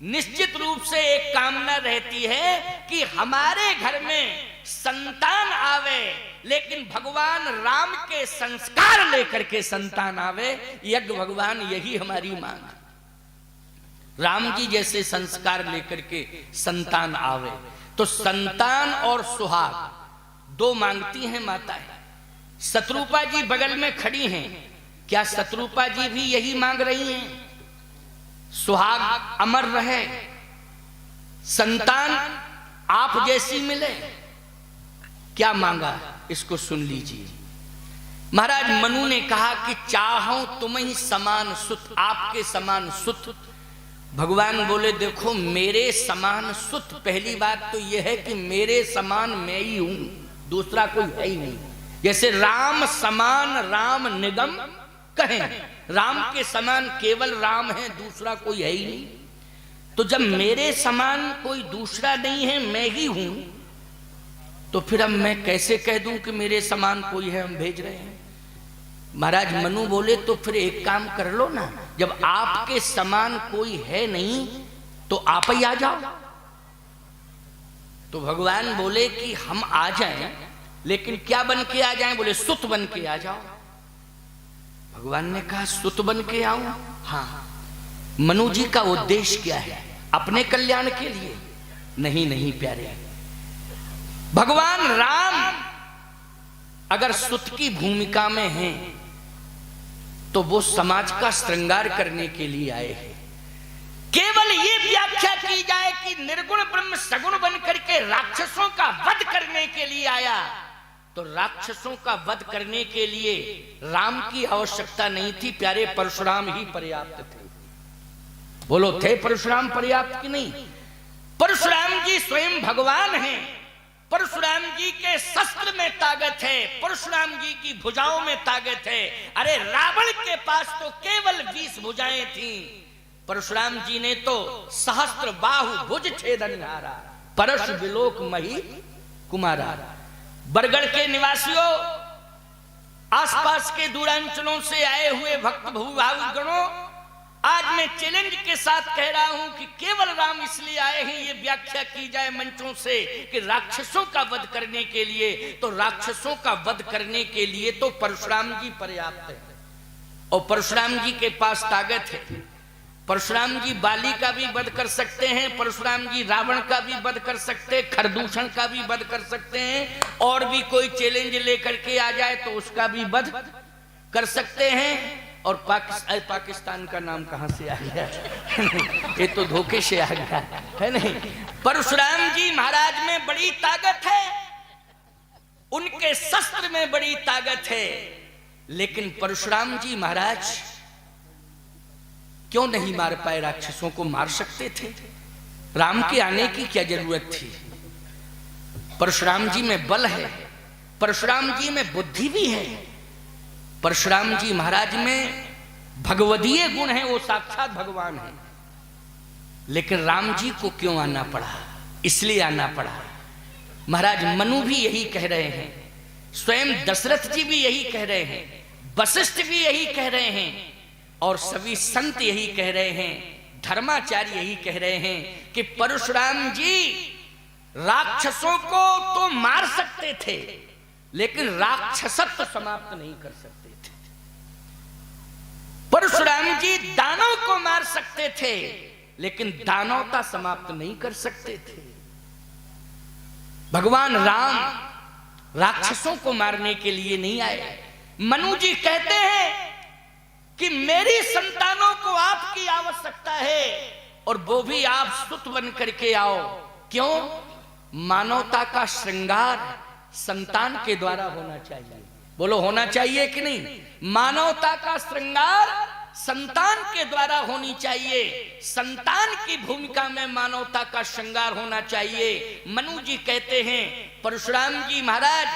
निश्चित रूप से एक कामना रहती है कि हमारे घर में संतान आवे, लेकिन भगवान राम के संस्कार लेकर के संतान आवे। यज्ञ भगवान यही हमारी मांग, राम जी जैसे संस्कार लेकर के संतान आवे। तो संतान और सुहाग दो मांगती हैं माताएं। शत्रुपा जी बगल में खड़ी हैं, क्या शत्रुपा जी भी यही मांग रही हैं? सुहाग अमर रहे, संतान आप जैसी मिले। क्या मांगा इसको सुन लीजिए। महाराज मनु ने कहा कि चाहो तुम ही समान सुत, आपके समान सुत। भगवान बोले देखो मेरे समान सुत, पहली बात तो यह है कि मेरे समान मैं ही हूं, दूसरा कोई है ही नहीं। जैसे राम समान राम निगम कहें, राम के समान केवल राम है, दूसरा कोई है ही नहीं। तो जब मेरे समान कोई दूसरा नहीं है, मैं ही हूं, तो फिर अब मैं कैसे कह दूं कि मेरे समान कोई है, हम भेज रहे हैं। महाराज मनु बोले तो फिर एक काम कर लो ना, जब आपके समान कोई है नहीं तो आप ही आ जाओ। तो भगवान बोले कि हम आ जाएं, लेकिन क्या बन के आ जाएं? बोले सुत बन के आ जाओ। भगवान ने कहा सुत बन के आऊं? हाँ। मनु जी का उद्देश्य क्या है? अपने कल्याण के लिए? नहीं नहीं प्यारे, भगवान राम अगर सुत की भूमिका में हैं तो वो समाज का श्रृंगार करने के लिए आए हैं। केवल ये व्याख्या की जाए कि निर्गुण ब्रह्म सगुण बन करके राक्षसों का वध करने के लिए आया, तो राक्षसों का वध करने के लिए राम की आवश्यकता नहीं थी प्यारे, परशुराम ही पर्याप्त थे। बोलो थे परशुराम पर्याप्त कि नहीं? परशुराम जी स्वयं भगवान हैं। परशुराम जी के शस्त्र में ताकत है, परशुराम जी की भुजाओं में ताकत है। अरे रावण के पास तो केवल 20 भुजाएं थीं, परशुराम जी ने तो सहस्त्र बाहु भुज छेदनहारा, परश विलोक मही कुमारा। बरगढ़ के निवासियों, आसपास के दूरांचलों से आए हुए भक्त भूभावी गणों, आज मैं चैलेंज के साथ कह रहा हूं कि केवल राम इसलिए आए हैं, ये व्याख्या की जाए मंचों से कि राक्षसों का वध करने के लिए, तो राक्षसों का वध करने के लिए तो परशुराम जी पर्याप्त है। और परशुराम जी के पास ताकत है। परशुराम जी बाली का भी वध कर सकते हैं, परशुराम जी रावण का भी वध कर सकते हैं, खरदूषण का भी वध कर सकते हैं, और भी कोई चैलेंज लेकर के आ जाए तो उसका भी वध कर सकते हैं। और पाकिस्तान का नाम कहां से आ गया? ये तो धोखे से आ गया है नहीं। परशुराम जी महाराज में बड़ी ताकत है, उनके शस्त्र में बड़ी ताकत है, लेकिन परशुराम जी महाराज क्यों नहीं मार पाए? राक्षसों को मार सकते थे। राम के आने की क्या जरूरत थी? परशुराम जी में बल है, परशुराम जी में बुद्धि भी है, परशुराम जी महाराज में भगवदीय गुण है, वो साक्षात भगवान है। लेकिन राम जी को क्यों आना पड़ा? इसलिए आना पड़ा। महाराज मनु भी यही कह रहे हैं, स्वयं दशरथ जी भी यही कह रहे हैं, वशिष्ठ भी यही कह रहे हैं, और सभी संत यही कह रहे हैं, धर्माचार्य यही कह रहे हैं कि परशुराम जी राक्षसों को तो मार सकते थे, लेकिन राक्षसत्व समाप्त नहीं कर सकते थे। परशुराम जी दानव को मार सकते थे, लेकिन दानवता समाप्त नहीं कर सकते थे। भगवान राम राक्षसों को मारने के लिए नहीं आए। मनु जी कहते हैं कि मेरी संतानों को आपकी आवश्यकता है, और वो भी आप सुत बन करके आओ। क्यों? मानवता का श्रृंगार संतान के द्वारा होना चाहिए। बोलो होना चाहिए कि नहीं? मानवता का श्रृंगार संतान के द्वारा होनी चाहिए। संतान की भूमिका में मानवता का श्रृंगार होना चाहिए। मनु जी कहते हैं परशुराम जी महाराज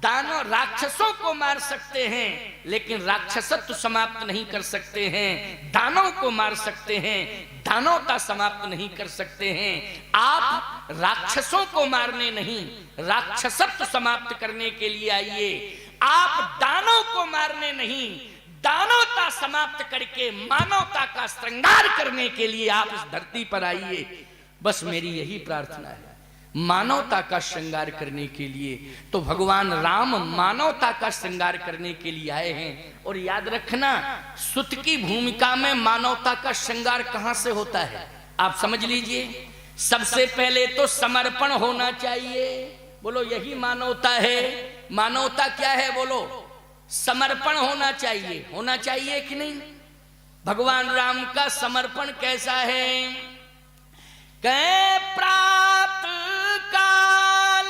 दानव राक्षसों को मार सकते हैं, लेकिन राक्षसत्व समाप्त नहीं कर सकते हैं। दानव को मार सकते हैं, दानवता समाप्त नहीं कर सकते हैं। आप राक्षसों को मारने नहीं, राक्षसत्व समाप्त करने के लिए आइए। आप दानव को मारने नहीं, दानवता समाप्त करके मानवता का श्रृंगार करने के लिए आप इस धरती पर आइए। बस मेरी यही प्रार्थना है, मानवता का श्रृंगार करने के लिए। तो भगवान राम मानवता का श्रृंगार करने के लिए आए हैं। और याद रखना, सुत की भूमिका में मानवता का श्रृंगार कहां से होता है? आप समझ लीजिए। सबसे पहले तो समर्पण होना चाहिए। बोलो यही मानवता है। मानवता क्या है? बोलो समर्पण होना चाहिए। होना चाहिए कि नहीं? भगवान राम का समर्पण कैसा है? कै प्रात काल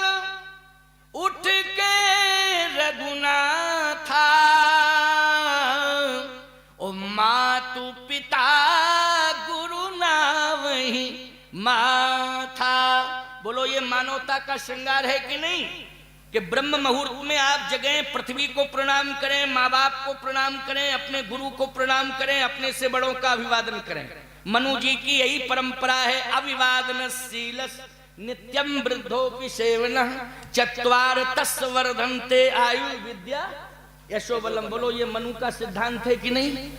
उठ के रघुनाथा, ओ मातु पिता गुरु नावहि माथा। बोलो ये मानवता का श्रृंगार है कि नहीं? कि ब्रह्म मुहूर्त में आप जगें, पृथ्वी को प्रणाम करें, माँ बाप को प्रणाम करें, अपने गुरु को प्रणाम करें, अपने से बड़ों का अभिवादन करें। मनु जी की यही परंपरा है। अविवादनशील नित्यम वृद्धोपि सेवनः चत्वार तस् वर्धन्ते आयु विद्या यशो बलम। बोलो ये मनु का सिद्धांत है कि नहीं?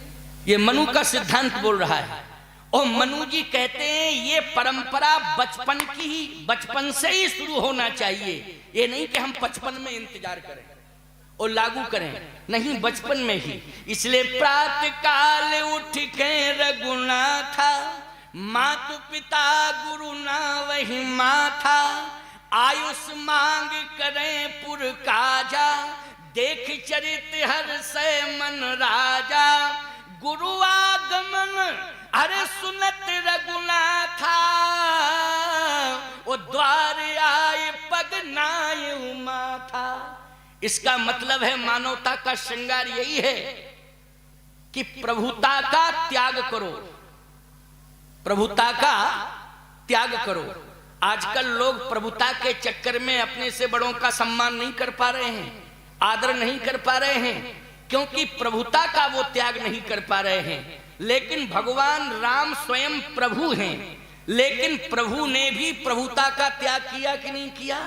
ये मनु का सिद्धांत बोल रहा है। और मनु जी कहते हैं ये परंपरा बचपन की ही, बचपन से ही शुरू होना चाहिए। ये नहीं कि हम 55 में इंतजार करें और लागू करें, नहीं, बचपन में ही। इसलिए प्रातः काल उठ के रघुनाथा मातु पिता गुरु ना वही माथा आयुष मांग करें पुर काजा देख चरित हर से मन राजा गुरु आगमन अरे सुनत रघुनाथा ओ द्वार आए पग नाय माथा। इसका मतलब है मानवता का श्रृंगार यही है कि प्रभुता का त्याग करो, प्रभुता का त्याग करो। आजकल लोग प्रभुता के चक्कर में अपने से बड़ों का सम्मान नहीं कर पा रहे हैं, आदर नहीं कर पा रहे हैं, क्योंकि प्रभुता का वो त्याग नहीं कर पा रहे हैं। लेकिन भगवान राम स्वयं प्रभु हैं, लेकिन प्रभु ने भी प्रभुता का त्याग किया कि नहीं किया?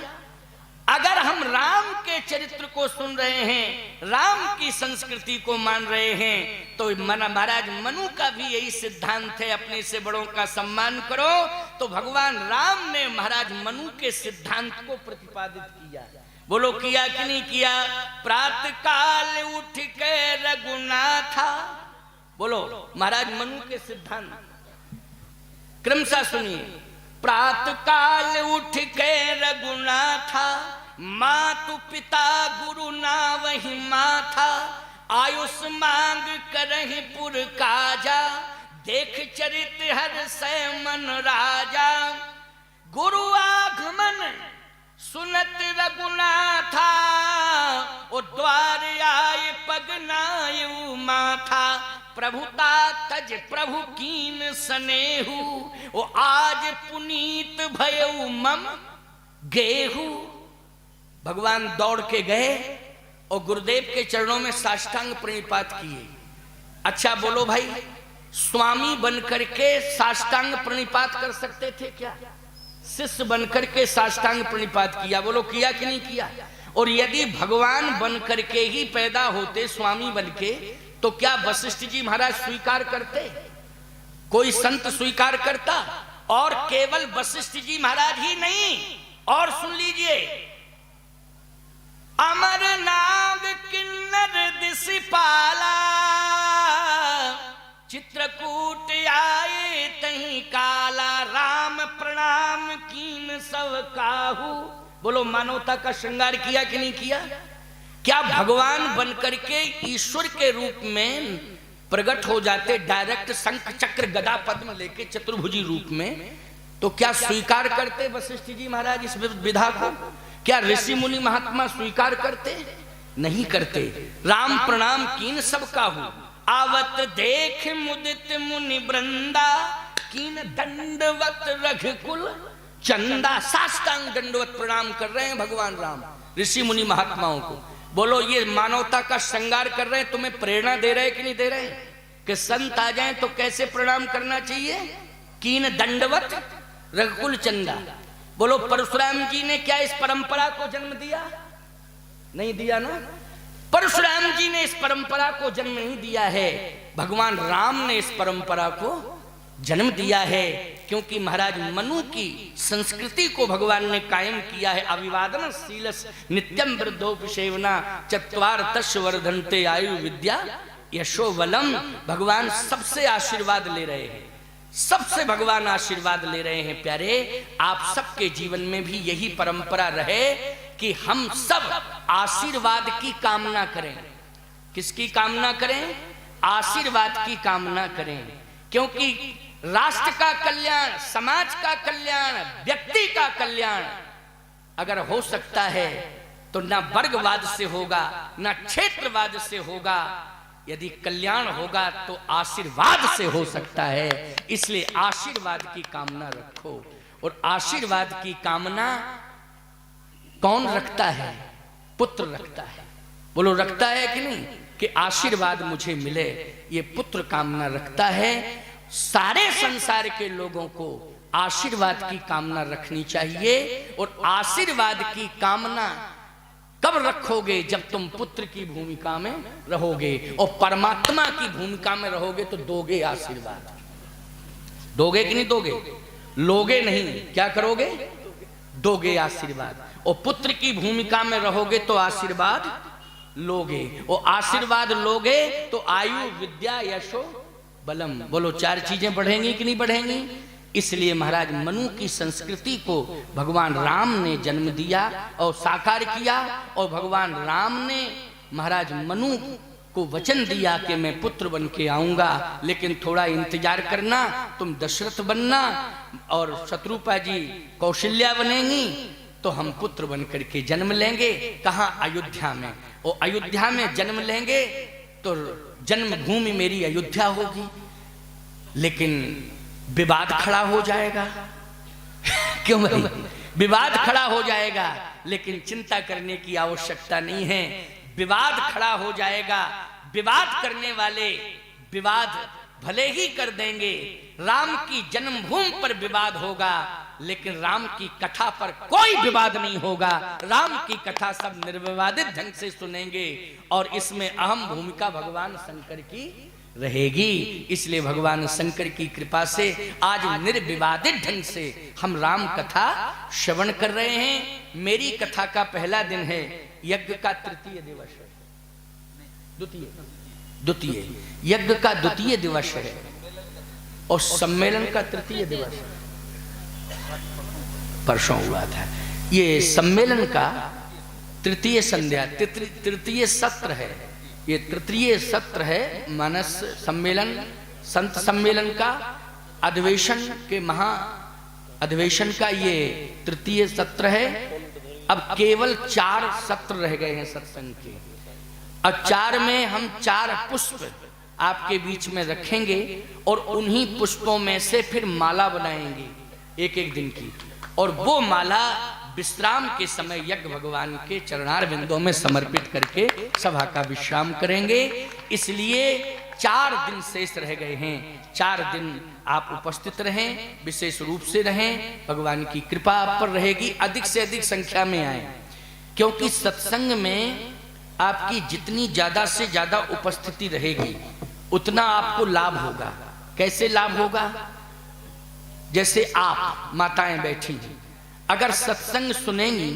अगर हम राम के चरित्र को सुन रहे हैं, राम की संस्कृति को मान रहे हैं, तो महाराज मनु का भी यही सिद्धांत है, अपने से बड़ों का सम्मान करो। तो भगवान राम ने महाराज मनु के सिद्धांत को प्रतिपादित किया। बोलो किया कि नहीं किया? प्रातः काल उठ के रघुनाथा, बोलो महाराज मनु के सिद्धांत क्रमशः सुनिए। प्रातः काल उठ के रघुनाथा मातु पिता गुरु ना वही माथा आयुष मांग करहि पुर काजा देख चरित हर से मन राजा गुरु आगमन सुनत रघुनाथा ओ द्वार आए पग नाय माथा प्रभुता तज प्रभु कीन सनेहु ओ आज पुनीत भयउ मम गेहू। भगवान दौड़ के गए और गुरुदेव के चरणों में साष्टांग प्रणिपात किए। अच्छा बोलो भाई, स्वामी बनकर के साष्टांग प्रणिपात कर सकते थे क्या? शिष्य बनकर के साष्टांग प्रणिपात किया। बोलो किया कि नहीं किया? और यदि भगवान बनकर के ही पैदा होते स्वामी बनके, तो क्या वशिष्ठ जी महाराज स्वीकार करते? कोई संत स्वीकार करता? और केवल वशिष्ठ जी महाराज ही नहीं, और सुन लीजिए, अमर नाग किन्नर दिशिपाला चित्रकूट आए तही काला राम प्रणाम कीन सब काहू। बोलो मानवता का श्रृंगार किया कि नहीं किया? क्या भगवान बनकर के ईश्वर के रूप में प्रकट हो जाते डायरेक्ट शंख चक्र गदा पद्म लेके चतुर्भुजी रूप में, तो क्या स्वीकार करते वशिष्ठ जी महाराज इस विधा को? क्या ऋषि मुनि महात्मा स्वीकार करते? नहीं करते। राम प्रणाम कीन सब काहू आवत देख मुदित मुनि वृंदा कीन दंडवत रघुकुल चंदा। साष्टांग दंडवत प्रणाम कर रहे हैं भगवान राम ऋषि मुनि महात्माओं को। बोलो ये मानवता का श्रृंगार कर रहे हैं, तुम्हें प्रेरणा दे रहे हैं कि नहीं दे रहे हैं कि संत आ जाएं तो कैसे प्रणाम करना चाहिए? कीन दंडवत रघुकुल चंदा। बोलो परशुराम जी ने क्या इस परंपरा को जन्म दिया? नहीं दिया ना। परशुराम जी ने इस परंपरा को जन्म नहीं दिया है, भगवान राम ने इस परंपरा को जन्म दिया है, क्योंकि महाराज मनु की संस्कृति को भगवान ने कायम किया है। अविवादनशील नित्यम वृद्धोपसेवना चत्वार तस् वर्धन्ते आयु विद्या यशो बलम। भगवान सबसे आशीर्वाद ले रहे हैं, सबसे भगवान आशीर्वाद ले रहे हैं। प्यारे, आप सबके जीवन में भी यही परंपरा रहे कि हम सब आशीर्वाद की कामना करें। किसकी कामना करें? आशीर्वाद की कामना करें, क्योंकि राष्ट्र का कल्याण, समाज का कल्याण, व्यक्ति का कल्याण अगर हो सकता है तो ना वर्गवाद से होगा, ना क्षेत्रवाद से होगा। यदि कल्याण होगा तो आशीर्वाद से हो सकता है। इसलिए आशीर्वाद की कामना रखो। और आशीर्वाद की कामना कौन रखता है? पुत्र रखता है। बोलो रखता है कि नहीं? कि आशीर्वाद मुझे मिले, ये पुत्र कामना रखता है। सारे संसार के लोगों को आशीर्वाद की कामना रखनी चाहिए। और आशीर्वाद की कामना कब रखोगे? जब तुम पुत्र की भूमिका में रहोगे और परमात्मा की भूमिका में रहोगे तो दोगे आशीर्वाद। दोगे कि नहीं दोगे? लोगे नहीं, क्या करोगे? दोगे आशीर्वाद। और पुत्र की भूमिका में रहोगे तो आशीर्वाद लोगे। और आशीर्वाद लोगे तो आयु, विद्या, यशो, बलम, बोलो 4 चीजें बढ़ेंगी कि नहीं बढ़ेंगी? इसलिए महाराज मनु की संस्कृति को भगवान राम ने जन्म दिया और साकार किया। और भगवान राम ने महाराज मनु को वचन दिया कि मैं पुत्र बन के आऊंगा, लेकिन थोड़ा इंतजार करना, तुम दशरथ बनना और शत्रुपा जी कौशल्या बनेंगी तो हम पुत्र बन करके जन्म लेंगे। कहाँ? अयोध्या में। और अयोध्या में जन्म लेंगे तो जन्मभूमि मेरी अयोध्या होगी, लेकिन विवाद खड़ा हो जाएगा। क्यों भाई? विवाद खड़ा हो जाएगा, लेकिन चिंता करने की आवश्यकता नहीं है। विवाद खड़ा हो जाएगा, विवाद करने वाले विवाद भले ही कर देंगे। राम की जन्मभूमि पर विवाद होगा, लेकिन राम की कथा पर कोई विवाद नहीं होगा। राम की कथा सब निर्विवादित ढंग से सुनेंगे और इसमें अहम भूमिका भगवान शंकर की रहेगी। इसलिए भगवान शंकर की कृपा से आज निर्विवादित ढंग से हम राम कथा श्रवण कर रहे हैं। मेरी कथा का पहला दिन है, यज्ञ का तृतीय दिवस है, द्वितीय यज्ञ का द्वितीय दिवस है और सम्मेलन का तृतीय दिवस है। परसों हुआ था। ये सम्मेलन का तृतीय संध्या, तृतीय सत्र है। ये तृतीय सत्र है मानस सम्मेलन, संत सम्मेलन का अधिवेशन के महा अधिवेशन का ये तृतीय सत्र है। अब केवल 4 सत्र रह गए हैं सत्संग के। अब 4 में हम 4 पुष्प आपके बीच में रखेंगे और उन्हीं पुष्पों में से फिर माला बनाएंगे एक दिन की। और वो माला विश्राम के समय यज्ञ भगवान के चरणार बिंदों में समर्पित करके सभा का विश्राम करेंगे। इसलिए 4 दिन शेष रह गए हैं। 4 दिन आप उपस्थित रहें, विशेष रूप से रहें, भगवान की कृपा आप पर रहेगी। अधिक से अधिक संख्या में आए, क्योंकि सत्संग में आपकी जितनी ज्यादा से ज्यादा उपस्थिति रहेगी उतना आपको लाभ होगा। कैसे लाभ होगा? जैसे आप माताएं बैठी हैं, अगर सत्संग सुनेंगी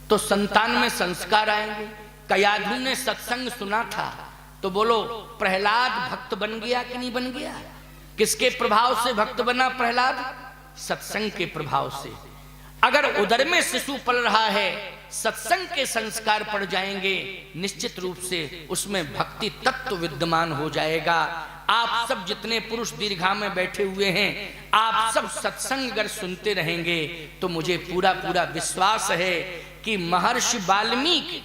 तो संतान में संस्कार आएंगे। कयाधु ने सत्संग सुना था तो बोलो प्रहलाद भक्त बन गया कि नहीं बन गया? किसके प्रभाव से भक्त बना प्रहलाद? सत्संग के प्रभाव से। अगर उदर में शिशु पल रहा है, सत्संग के संस्कार पड़ जाएंगे, निश्चित रूप से उसमें भक्ति तत्व विद्यमान हो जाएगा। आप सब जितने पुरुष दीर्घा में बैठे हुए हैं, आप सब सत्संग अगर सुनते रहेंगे तो मुझे पूरा पूरा विश्वास है कि महर्षि वाल्मीकि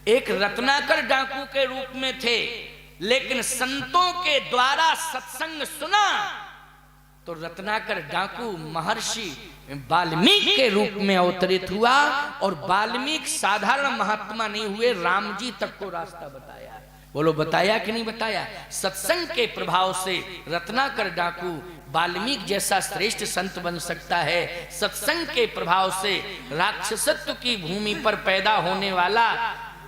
एक रत्नाकर डाकू के रूप में थे, लेकिन संतों के द्वारा सत्संग सुना तो रत्नाकर डाकू महर्षि वाल्मीकि के रूप में अवतरित हुआ। और वाल्मीकि साधारण महात्मा नहीं हुए, राम जी तक को रास्ता बताया। बोलो बताया कि नहीं बताया? सत्संग के प्रभाव से रत्नाकर डाकू वाल्मीकि जैसा श्रेष्ठ संत बन सकता है। सत्संग के प्रभाव से राक्षसत्व की भूमि पर पैदा होने वाला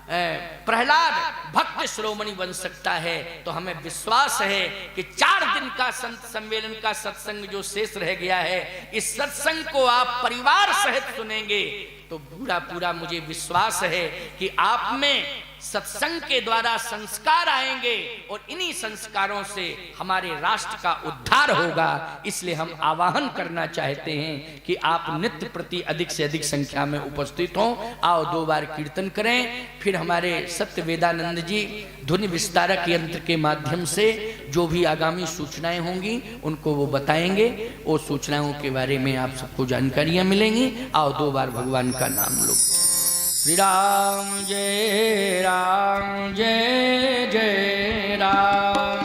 प्रहलाद भक्त श्रोमणी बन सकता है। तो हमें विश्वास है कि 4 दिन का संत सम्मेलन का सत्संग जो शेष रह गया है, इस सत्संग को आप परिवार सहित सुनेंगे तो पूरा पूरा मुझे विश्वास है कि आप में सत्संग के द्वारा संस्कार आएंगे और इन्हीं संस्कारों से हमारे राष्ट्र का उद्धार होगा। इसलिए हम आवाहन करना चाहते हैं कि आप नित्य प्रति अधिक से अधिक संख्या में उपस्थित हों। आओ 2 बार कीर्तन करें, फिर हमारे सत्य वेदानंद जी ध्वनि विस्तारक यंत्र के माध्यम से जो भी आगामी सूचनाएं होंगी उनको वो बताएंगे। वो सूचनाओं के बारे में आप सबको जानकारियां मिलेंगी। आओ 2 बार भगवान का नाम लो। श्री राम जय राम जय जय राम,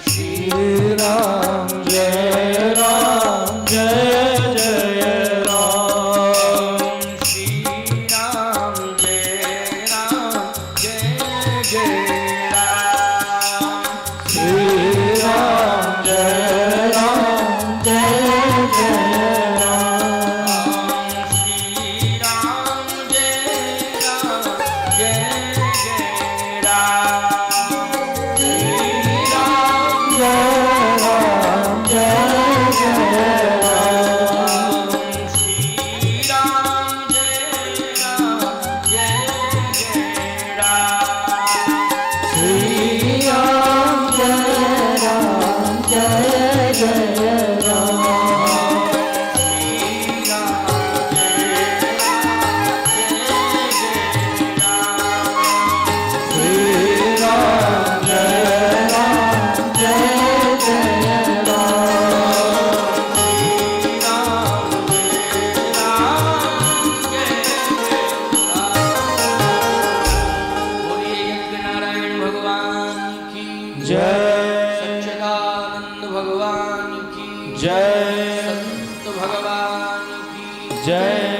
श्री राम जय राम जय जय राम, श्री राम जय जय राम, श्री राम जय जय सच्चिदानंद भगवान की जय संत भगवान की जय